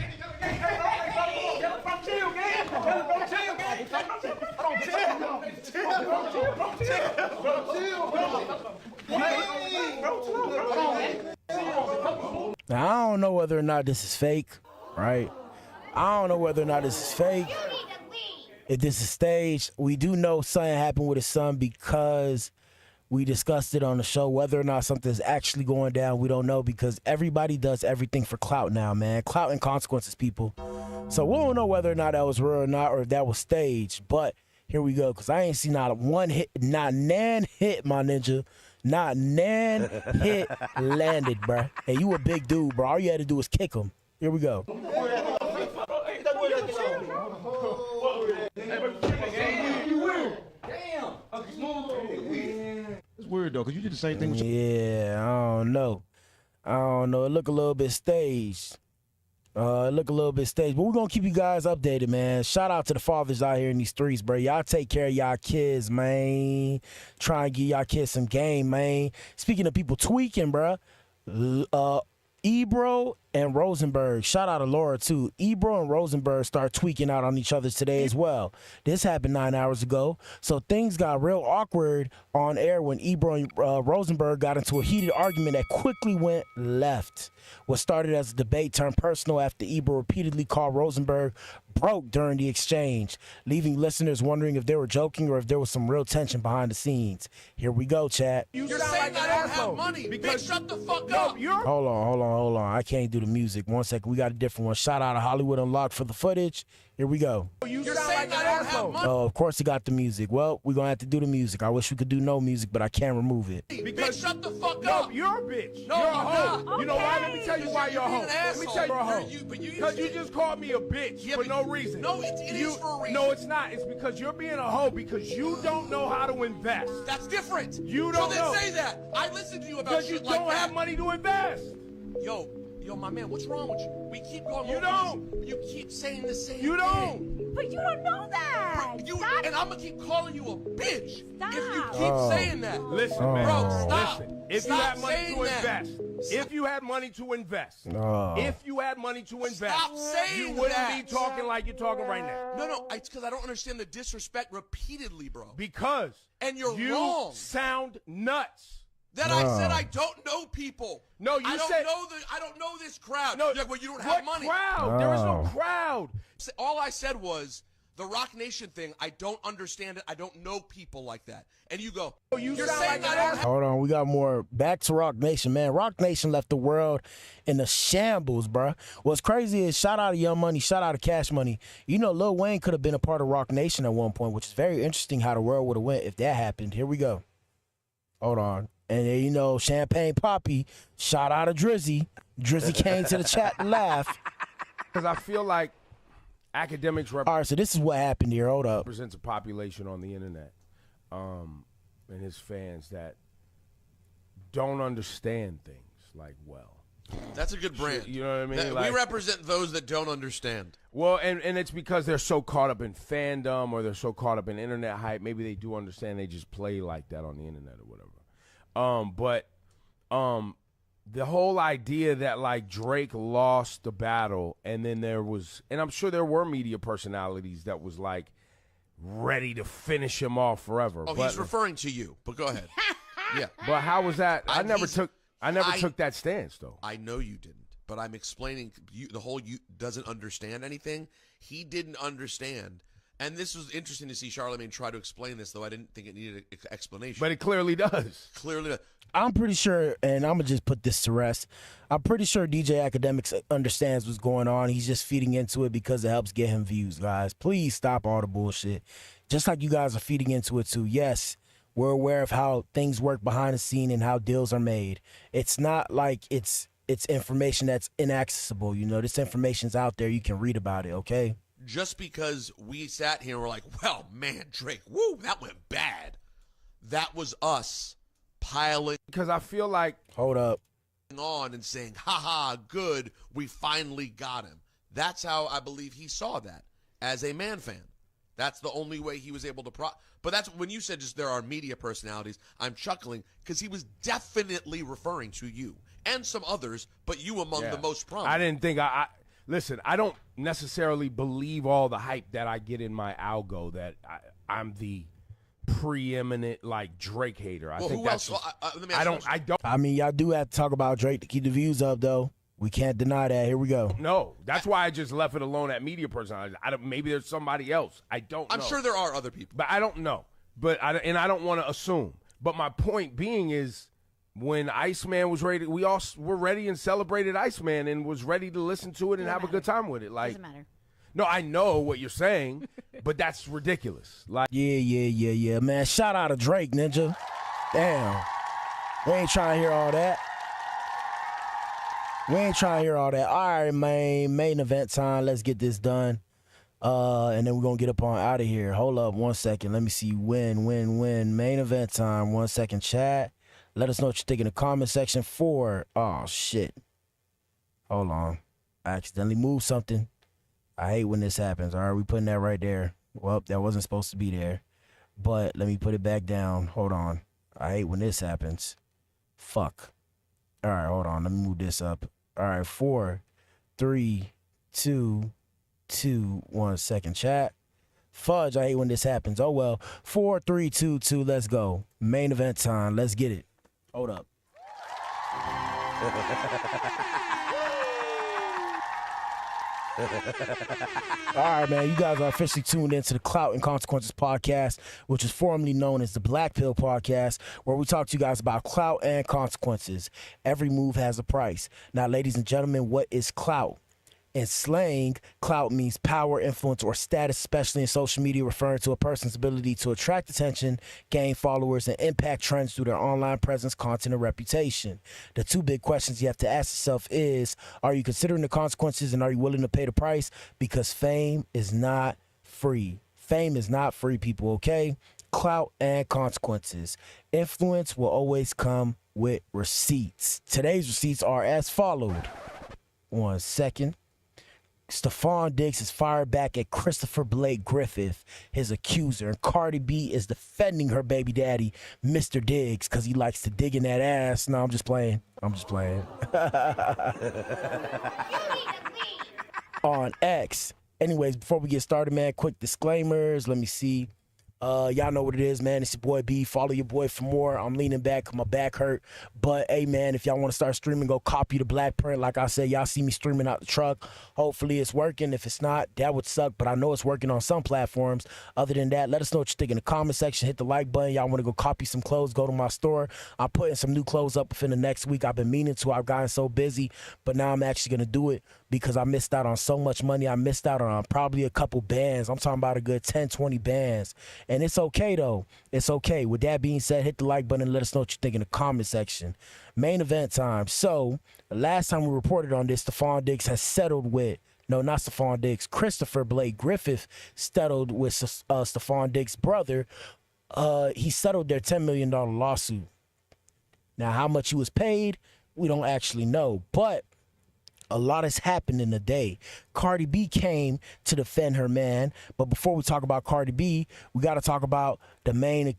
Speaker 3: Now, I don't know whether or not this is fake, right? I don't know whether or not this is fake. If this is staged, we do know something happened with his son because we discussed it on the show. Whether or not something's actually going down, we don't know because everybody does everything for clout now, man. Clout and consequences, people. So we don't know whether or not that was real or not, or if that was staged. But here we go, because I ain't seen not one hit, not nan hit, my ninja. Not nan hit landed, bruh. Hey, you a big dude, bro. All you had to do was kick him. Here we go.
Speaker 19: It's weird though, because you did the same thing with
Speaker 3: Yeah, I don't know. It look a little bit staged. But we're going to keep you guys updated, man. Shout out to the fathers out here in these streets, bro. Y'all take care of y'all kids, man. Try and give y'all kids some game, man. Speaking of people tweaking, bro, Ebro and Rosenberg. Shout out to Laura, too. Ebro and Rosenberg start tweaking out on each other today as well. This happened 9 hours ago. So things got real awkward on air when Ebro and Rosenberg got into a heated argument that quickly went left. What started as a debate turned personal after Ebro repeatedly called Rosenberg broke during the exchange, leaving listeners wondering if they were joking or if there was some real tension behind the scenes. Here we go, chat.
Speaker 2: You're saying I don't have money because shut the fuck up.
Speaker 3: Hold on. I can't do the music. 1 second. We got a different one. Shout out to Hollywood Unlocked for the footage. Here we go.
Speaker 2: You're saying I don't have money.
Speaker 3: Oh, of course he got the music. Well, we're going to have to do the music. I wish we could do no music, but I can't remove it.
Speaker 2: Because shut the fuck up.
Speaker 16: You're a bitch.
Speaker 2: No,
Speaker 16: you're a
Speaker 2: I'm
Speaker 16: hoe.
Speaker 2: not.
Speaker 16: You know why? Let me tell you why you're a hoe. Let me tell you you're a hoe. Because you just called me a bitch for no reason.
Speaker 2: No, it is for a reason.
Speaker 16: No, it's not. It's because you're being a hoe because you don't know how to invest.
Speaker 2: That's different.
Speaker 16: You don't know.
Speaker 2: So then say that. I listened to you about shit like that.
Speaker 16: Because you don't have money to invest.
Speaker 2: Yo, my man, what's wrong with you? We keep going over
Speaker 16: You don't.
Speaker 2: this. You keep saying the same
Speaker 16: You
Speaker 2: thing.
Speaker 16: don't.
Speaker 22: But you don't know that.
Speaker 2: And I'm gonna keep calling you a bitch
Speaker 22: Stop.
Speaker 2: if you keep saying that.
Speaker 16: Listen,
Speaker 3: Oh.
Speaker 16: man.
Speaker 2: Bro, stop.
Speaker 16: Listen. If
Speaker 2: Stop
Speaker 16: you had money
Speaker 2: saying
Speaker 16: to
Speaker 2: that.
Speaker 16: invest, if you had money to invest,
Speaker 3: Oh.
Speaker 16: if you had money to invest,
Speaker 2: Stop saying
Speaker 16: you wouldn't
Speaker 2: that.
Speaker 16: be talking like you're talking right now.
Speaker 2: No, it's because I don't understand the disrespect repeatedly, bro.
Speaker 16: Because
Speaker 2: And you're
Speaker 16: you
Speaker 2: wrong.
Speaker 16: sound nuts.
Speaker 2: Then I said I don't know people.
Speaker 16: No, you
Speaker 2: I don't
Speaker 16: said
Speaker 2: I don't know this crowd.
Speaker 16: No,
Speaker 2: You're like, well, you don't
Speaker 16: what
Speaker 2: have money.
Speaker 16: crowd? There is no crowd.
Speaker 2: All I said was the Rock Nation thing. I don't understand it. I don't know people like that. And you go, you're
Speaker 16: sound
Speaker 2: saying
Speaker 16: like
Speaker 2: I don't have.
Speaker 3: Hold on, we got more. Back to Rock Nation, man. Rock Nation left the world in a shambles, bruh. What's crazy is shout out to Young Money, shout out to Cash Money. You know, Lil Wayne could have been a part of Rock Nation at one point, which is very interesting how the world would have went if that happened. Here we go. Hold on. And then, you know, Champagne Poppy, shout out to Drizzy. Drizzy came to the chat and laughed.
Speaker 16: Because I feel like academics
Speaker 3: All right, so this is what happened here. Hold up.
Speaker 16: represents a population on the internet and his fans that don't understand things like well.
Speaker 2: That's a good brand.
Speaker 16: You know what I mean?
Speaker 2: We represent those that don't understand.
Speaker 16: Well, and it's because they're so caught up in fandom or they're so caught up in internet hype. Maybe they do understand. They just play like that on the internet or whatever. But the whole idea that like Drake lost the battle and then there was, and I'm sure there were media personalities that was like ready to finish him off forever.
Speaker 2: Oh,
Speaker 16: but,
Speaker 2: he's referring to you, but go ahead. Yeah.
Speaker 16: But how was that? I never took that stance though.
Speaker 2: I know you didn't, but I'm explaining the whole you doesn't understand anything. He didn't understand. And this was interesting to see Charlamagne try to explain this, though I didn't think it needed an explanation.
Speaker 16: But it clearly does.
Speaker 2: Clearly does.
Speaker 3: I'm pretty sure, and I'm going to just put this to rest. I'm pretty sure DJ Academics understands what's going on. He's just feeding into it because it helps get him views, guys. Please stop all the bullshit. Just like you guys are feeding into it, too. Yes, we're aware of how things work behind the scene and how deals are made. It's not like it's information that's inaccessible. You know, this information's out there. You can read about it, okay?
Speaker 2: Just because we sat here and were like, well, man, Drake, woo, that went bad. That was us piling.
Speaker 16: Because I feel like.
Speaker 3: Hold up.
Speaker 2: On and saying, haha, good, we finally got him. That's how I believe he saw that as a Man fan. That's the only way he was able to But that's when you said just there are media personalities, I'm chuckling because he was definitely referring to you and some others, but you among the most prominent.
Speaker 16: I didn't think listen, I don't necessarily believe all the hype that I get in my algo that I'm the preeminent like Drake hater. I think that's
Speaker 2: let me ask
Speaker 16: I don't.
Speaker 3: I mean, y'all do have to talk about Drake to keep the views up, though. We can't deny that. Here we go.
Speaker 16: No, that's why I just left it alone at media personality. Maybe there's somebody else. I don't know.
Speaker 2: I'm sure there are other people.
Speaker 16: But I don't know. But I don't want to assume. But my point being is when Iceman was ready, we all were ready and celebrated Iceman and was ready to listen to it and have a good time with it. Like,
Speaker 22: Doesn't matter.
Speaker 16: No, I know what you're saying, but that's ridiculous. Like,
Speaker 3: Yeah, man. Shout out to Drake, Ninja. Damn. We ain't trying to hear all that. All right, man. Main event time. Let's get this done. And then we're going to get up on out of here. Hold up 1 second. Let me see. When. Main event time. 1 second, chat. Let us know what you think in the comment section. Oh, shit. Hold on. I accidentally moved something. I hate when this happens. All right, we putting that right there. Well, that wasn't supposed to be there. But let me put it back down. Hold on. I hate when this happens. Fuck. All right, hold on. Let me move this up. All right, 4, 3, 2, 1 second, chat. Fudge, I hate when this happens. Oh, well. 4, 3, 2, 2, let's go. Main event time. Let's get it. Hold up. All right, man. You guys are officially tuned into the Clout and Consequences podcast, which is formerly known as the Black Pill podcast, where we talk to you guys about clout and consequences. Every move has a price. Now, ladies and gentlemen, what is clout? In slang, clout means power, influence, or status, especially in social media, referring to a person's ability to attract attention, gain followers, and impact trends through their online presence, content, and reputation. The two big questions you have to ask yourself is, are you considering the consequences and are you willing to pay the price? Because fame is not free. Fame is not free, people, okay? Clout and consequences. Influence will always come with receipts. Today's receipts are as followed. 1 second. Stefon Diggs is fired back at Christopher Blake Griffith, his accuser, and Cardi B is defending her baby daddy, Mr. Diggs, because he likes to dig in that ass. No, I'm just playing. I'm just playing. On X. Anyways, before we get started, man, quick disclaimers. Let me see. Y'all know what it is, man. It's your boy B. Follow your boy for more. I'm leaning back. My back hurt. But, hey, man, if y'all want to start streaming, go copy the Black print. Like I said, y'all see me streaming out the truck. Hopefully it's working. If it's not, that would suck. But I know it's working on some platforms. Other than that, let us know what you think in the comment section. Hit the like button. Y'all want to go copy some clothes, go to my store. I'm putting some new clothes up within the next week. I've been meaning to. I've gotten so busy. But now I'm actually going to do it because I missed out on so much money. I missed out on probably a couple bands. I'm talking about a good 10, 20 bands. And it's okay, though. It's okay. With that being said, hit the like button and let us know what you think in the comment section. Main event time. So, the last time we reported on this, Stefon Diggs has settled with, no, not Stefon Diggs, Christopher Blake Griffith settled with Stefon Diggs' brother. He settled their $10 million lawsuit. Now, how much he was paid, we don't actually know. But a lot has happened in a day. Cardi B came to defend her man, but before we talk about Cardi B, we got to talk about the main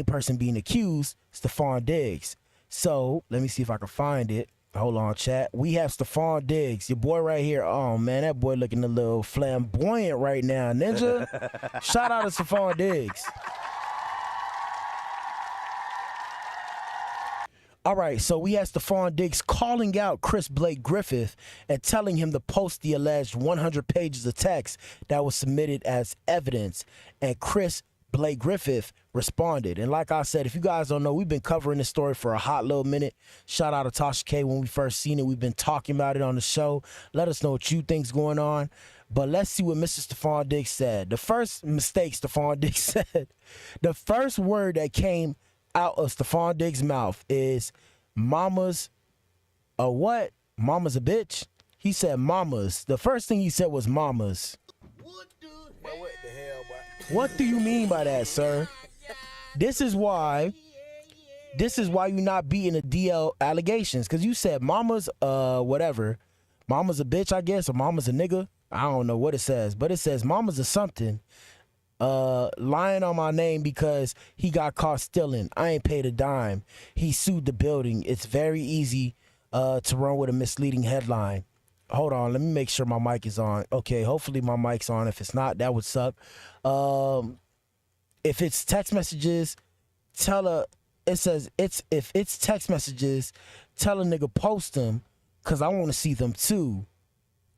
Speaker 3: person being accused, Stefon Diggs. So let me see if I can find it. Hold on, chat. We have Stefon Diggs, your boy right here. Oh man, that boy looking a little flamboyant right now, Ninja. Shout out to Stefon Diggs. All right, so we had Stefon Diggs calling out Chris Blake Griffith and telling him to post the alleged 100 pages of text that was submitted as evidence. And Chris Blake Griffith responded. And like I said, if you guys don't know, we've been covering this story for a hot little minute. Shout out to Tasha K. When we first seen it, we've been talking about it on the show. Let us know what you think's going on. But let's see what Mr. Stefon Diggs said. The first mistake Stefon Diggs said, the first word that came out of Stefon Diggs' mouth is mama's a what? Mama's a bitch? He said mamas. The first thing he said was mamas. What the hell, boy? What do you mean by that, sir? This is why you're not beating the DL allegations, because you said mama's whatever. Mama's a bitch, I guess, or mama's a nigga. I don't know what it says, but it says mama's a something. Lying on my name because he got caught stealing. I ain't paid a dime. He sued the building. It's very easy to run with a misleading headline. Hold on, let me make sure my mic is on. Okay, hopefully my mic's on. If it's not, that would suck. If it's text messages, if it's text messages, tell a nigga post them, cause I want to see them too.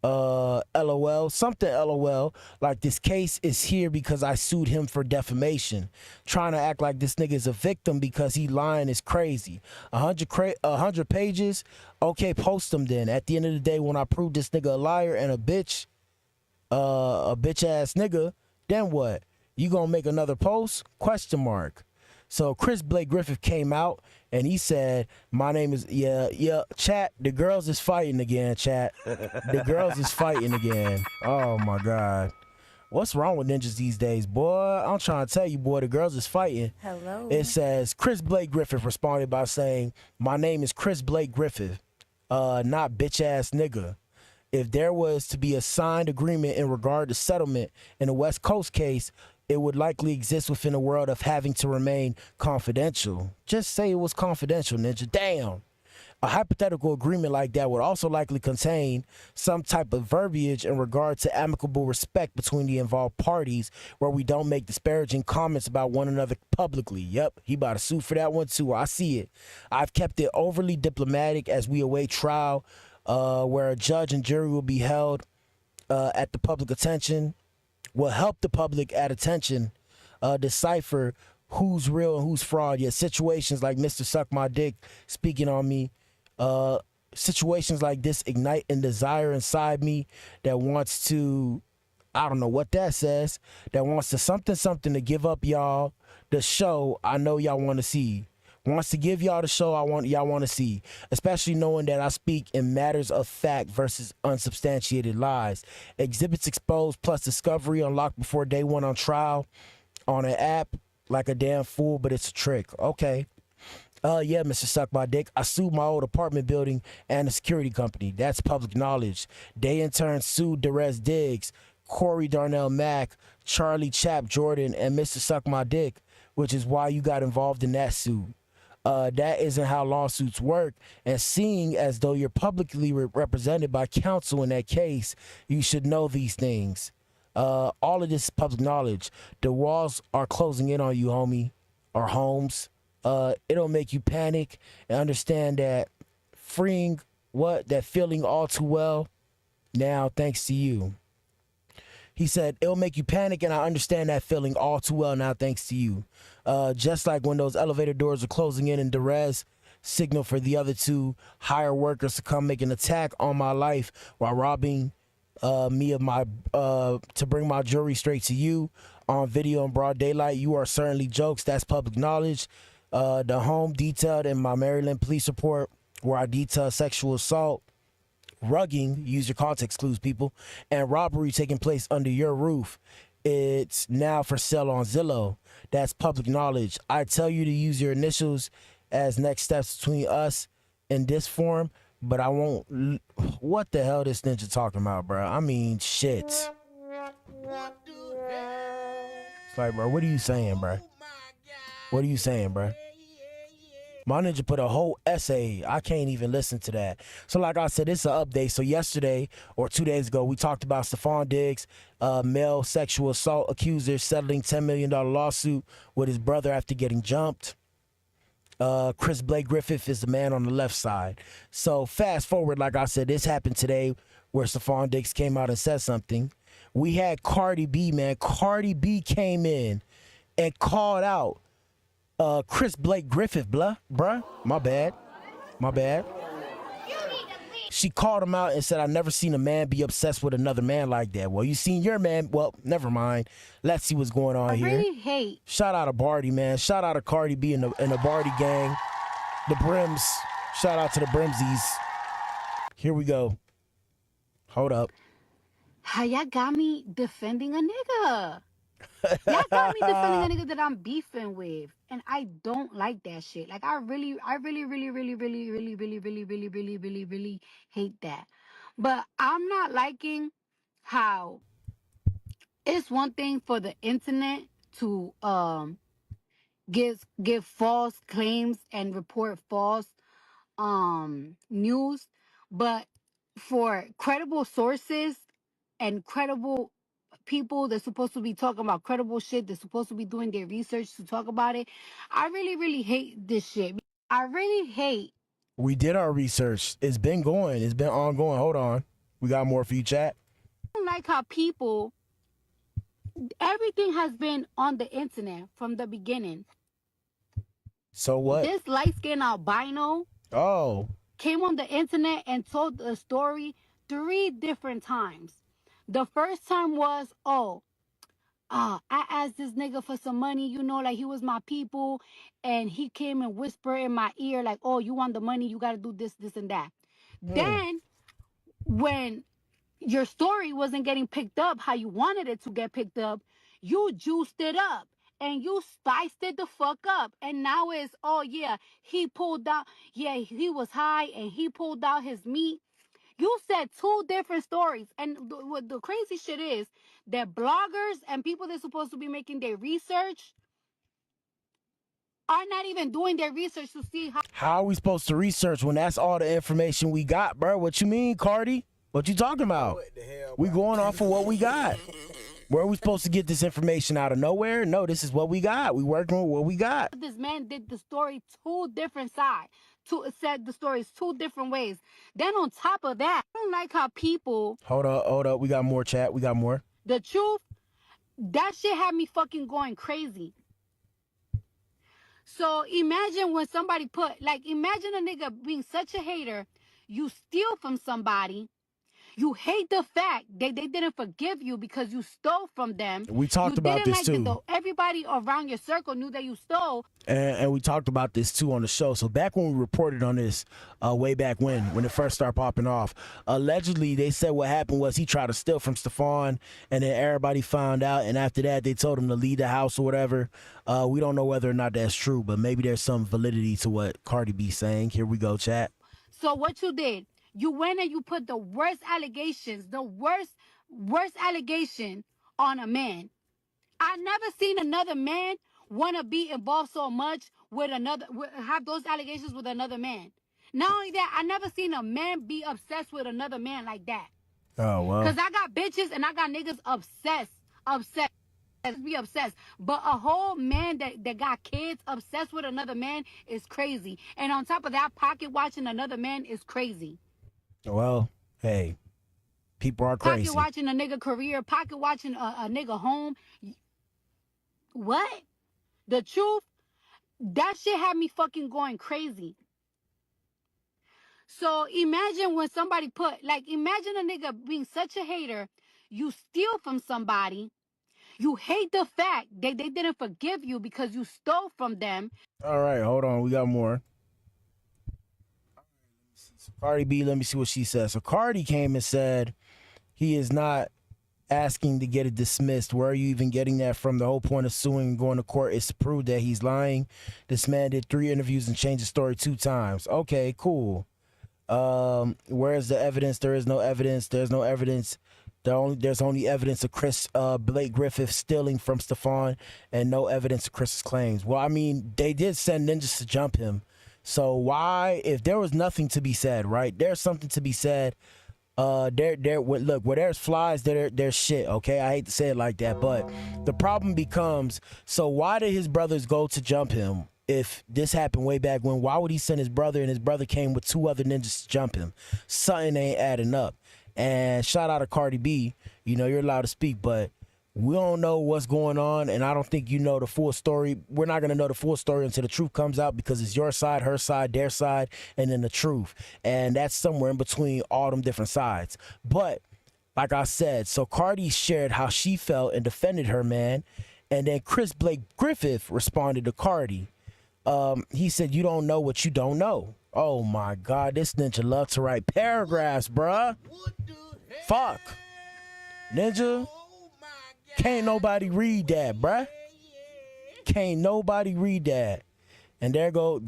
Speaker 3: LOL, something LOL, like this case is here because I sued him for defamation. Trying to act like this nigga is a victim because he lying is crazy. 100 pages? Okay, post them then. At the end of the day, when I prove this nigga a liar and a bitch ass nigga, then what? You gonna make another post? Question mark. So Chris Blake Griffith came out and he said, my name is, chat, the girls is fighting again, chat. The girls is fighting again. Oh, my God. What's wrong with ninjas these days, boy? I'm trying to tell you, boy, the girls is fighting.
Speaker 12: Hello.
Speaker 3: It says, Chris Blake Griffith responded by saying, my name is Chris Blake Griffith, not bitch-ass nigga. If there was to be a signed agreement in regard to settlement in the West Coast case, it would likely exist within a world of having to remain confidential. Just say it was confidential, Ninja. Damn. A hypothetical agreement like that would also likely contain some type of verbiage in regard to amicable respect between the involved parties where we don't make disparaging comments about one another publicly. Yep, he about to sue for that one too. I see it. I've kept it overly diplomatic as we await trial where a judge and jury will be held at the public attention, will help the public at attention decipher who's real and who's fraud. Yet situations like Mr. Suck My Dick speaking on me, situations like this ignite a desire inside me that wants to, I don't know what that says, that wants to something to give up y'all the show I know y'all want to see. Wants to give y'all the show y'all want to see, especially knowing that I speak in matters of fact versus unsubstantiated lies. Exhibits exposed plus discovery unlocked before day one on trial on an app like a damn fool, but it's a trick. Okay. Yeah, Mr. Suck My Dick. I sued my old apartment building and the security company. That's public knowledge. They in turn sued Stefon Diggs, Corey Darnell Mack, Charlie Chap Jordan, and Mr. Suck My Dick, which is why you got involved in that suit. That isn't how lawsuits work. And seeing as though you're publicly represented by counsel in that case, you should know these things. All of this is public knowledge. The walls are closing in on you, homie, or Holmes. It'll make you panic and understand that that feeling all too well now thanks to you. He said, it'll make you panic and I understand that feeling all too well now thanks to you. Just like when those elevator doors are closing in and Derez signaled for the other two hired workers to come make an attack on my life while robbing me of my to bring my jewelry straight to you on video in broad daylight. You are certainly jokes. That's public knowledge. The home detailed in my Maryland police report where I detail sexual assault, rugging, use your context clues, people, and robbery taking place under your roof. It's now for sale on Zillow. That's public knowledge. I tell you to use your initials as next steps between us in this form, but I won't. What the hell this ninja talking about, bro? I mean, shit. It's like, bro, what are you saying, bro? What are you saying, bro? My ninja put a whole essay. I can't even listen to that. So like I said, it's an update. So yesterday or 2 days ago, we talked about Stefon Diggs, male sexual assault accuser settling $10 million lawsuit with his brother after getting jumped. Blake Griffith is the man on the left side. So fast forward, like I said, this happened today where Stefon Diggs came out and said something. We had Cardi B, man. Cardi B came in and called out Blake Griffith, bruh. My bad. She called him out and said, I've never seen a man be obsessed with another man like that. Well, you seen your man. Well, never mind. Let's see what's going on here.
Speaker 1: I really hate.
Speaker 3: Shout out to Barty, man. Shout out to Cardi B and the Barty gang. The Brims. Shout out to the Brimsies. Here we go. Hold up.
Speaker 1: How y'all got me defending a nigga? Y'all got me defending a nigga that I'm beefing with. And I don't like that shit. Like, I really hate that. But I'm not liking how it's one thing for the internet to give false claims and report false news, but for credible sources and credible people that's supposed to be talking about credible shit, that's supposed to be doing their research to talk about it, I really hate this shit. I really hate.
Speaker 3: We did our research. It's been going. It's been ongoing. Hold on. We got more for you, chat.
Speaker 1: I don't like how people, everything has been on the internet from the beginning.
Speaker 3: So what?
Speaker 1: This light-skinned albino came on the internet and told the story 3 different times. The first time was, I asked this nigga for some money, you know, like he was my people, and he came and whispered in my ear, like, oh, you want the money, you got to do this, this, and that. Then, when your story wasn't getting picked up how you wanted it to get picked up, you juiced it up, and you spiced it the fuck up, and now it's, oh, yeah, he pulled out, yeah, he was high, and he pulled out his meat. You said 2 different stories. And what the crazy shit is that bloggers and people that's supposed to be making their research, are not even doing their research to see
Speaker 3: How are we supposed to research when that's all the information we got, bro? What you mean, Cardi? What you talking about? We going off of what we got. Where are we supposed to get this information out of nowhere? No, this is what we got. We working with what we got.
Speaker 1: This man did the story two different sides. Said the stories two different ways. Then on top of that, I don't like how people...
Speaker 3: Hold up. We got more, chat. We got more.
Speaker 1: The truth, that shit had me fucking going crazy. So imagine when somebody imagine a nigga being such a hater, you steal from somebody, you hate the fact that they didn't forgive you because you stole from them.
Speaker 3: We talked about this too.
Speaker 1: Everybody around your circle knew that you stole.
Speaker 3: And we talked about this too on the show. So back when we reported on this, way back when it first started popping off, allegedly they said what happened was he tried to steal from Stefon, and then everybody found out, and after that they told him to leave the house or whatever. We don't know whether or not that's true, but maybe there's some validity to what Cardi B saying. Here we go, chat.
Speaker 1: So what you did, you went and you put the worst allegations, the worst allegation on a man. I never seen another man want to be involved so much with have those allegations with another man. Not only that, I never seen a man be obsessed with another man like that.
Speaker 3: Oh, well.
Speaker 1: Because I got bitches and I got niggas obsessed. Be obsessed. But a whole man that got kids obsessed with another man is crazy. And on top of that, pocket watching another man is crazy.
Speaker 3: Well, hey, people are crazy.
Speaker 1: Pocket watching a nigga career, pocket watching a nigga home. What? The truth, that shit had me fucking going crazy. So imagine when somebody imagine a nigga being such a hater, you steal from somebody, you hate the fact that they didn't forgive you because you stole from them.
Speaker 3: All right, hold on, we got more. So Cardi B, let me see what she says. So Cardi came and said he is not asking to get it dismissed. Where are you even getting that from? The whole point of suing and going to court is to prove that he's lying. This man did 3 interviews and changed the story 2 times. Okay, cool. Where's the evidence? There is no evidence. There's no evidence. There's only evidence of Blake Griffith stealing from Stefon, and no evidence of Chris's claims. Well, I mean, they did send ninjas to jump him. So why, if there was nothing to be said, right? There's something to be said. Look, where there's flies, there's shit, okay? I hate to say it like that, but the problem becomes, so why did his brothers go to jump him? If this happened way back when, why would he send his brother, and his brother came with 2 other ninjas to jump him? Something ain't adding up. And shout out to Cardi B, you know, you're allowed to speak, but we don't know what's going on, and I don't think you know the full story. We're not going to know the full story until the truth comes out, because it's your side, her side, their side, and then the truth. And that's somewhere in between all them different sides. But like I said, so Cardi shared how she felt and defended her man, and then Blake Griffith responded to Cardi. He said, "You don't know what you don't know." Oh my God, this ninja love to write paragraphs, bruh. Fuck. Ninja, can't nobody read that, bruh. Can't nobody read that. And there go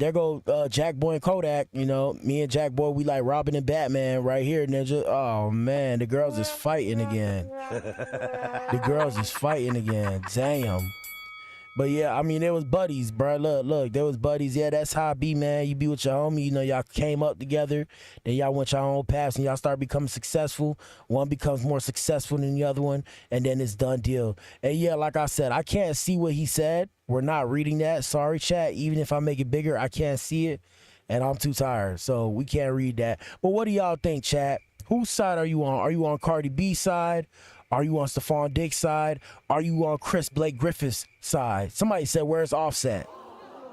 Speaker 3: Jack Boy and Kodak. You know, me and Jack Boy, we like Robin and Batman right here, Ninja. Oh man, the girls is fighting again. The girls is fighting again. Damn. But yeah, I mean, there was buddies, bro. Look, there was buddies. Yeah, that's how I be, man. You be with your homie, you know, y'all came up together, then y'all went your own paths, and y'all start becoming successful. One becomes more successful than the other one, and then it's done deal. And yeah, like I said, I can't see what he said. We're not reading that. Sorry, chat. Even if I make it bigger, I can't see it, and I'm too tired, so we can't read that. But what do y'all think, chat? Whose side are you on? Are you on Cardi B's side? Are you on Stefon Diggs' side? Are you on Blake Griffith's side? Somebody said, where's Offset?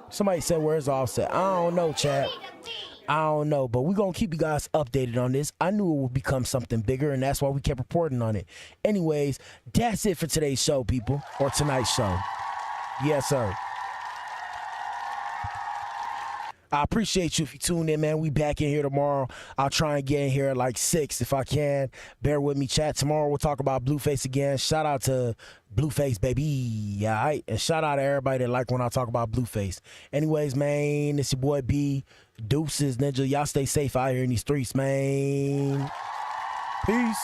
Speaker 3: Somebody said, where's Offset? I don't know, chat. I don't know, but we're going to keep you guys updated on this. I knew it would become something bigger, and that's why we kept reporting on it. Anyways, that's it for today's show, people, or tonight's show. Yes, sir. I appreciate you if you tune in, man. We back in here tomorrow. I'll try and get in here at like 6 if I can. Bear with me, chat. Tomorrow we'll talk about Blueface again. Shout out to Blueface, baby. All right? And shout out to everybody that like when I talk about Blueface. Anyways, man, it's your boy B. Deuces, Ninja. Y'all stay safe out here in these streets, man. Peace.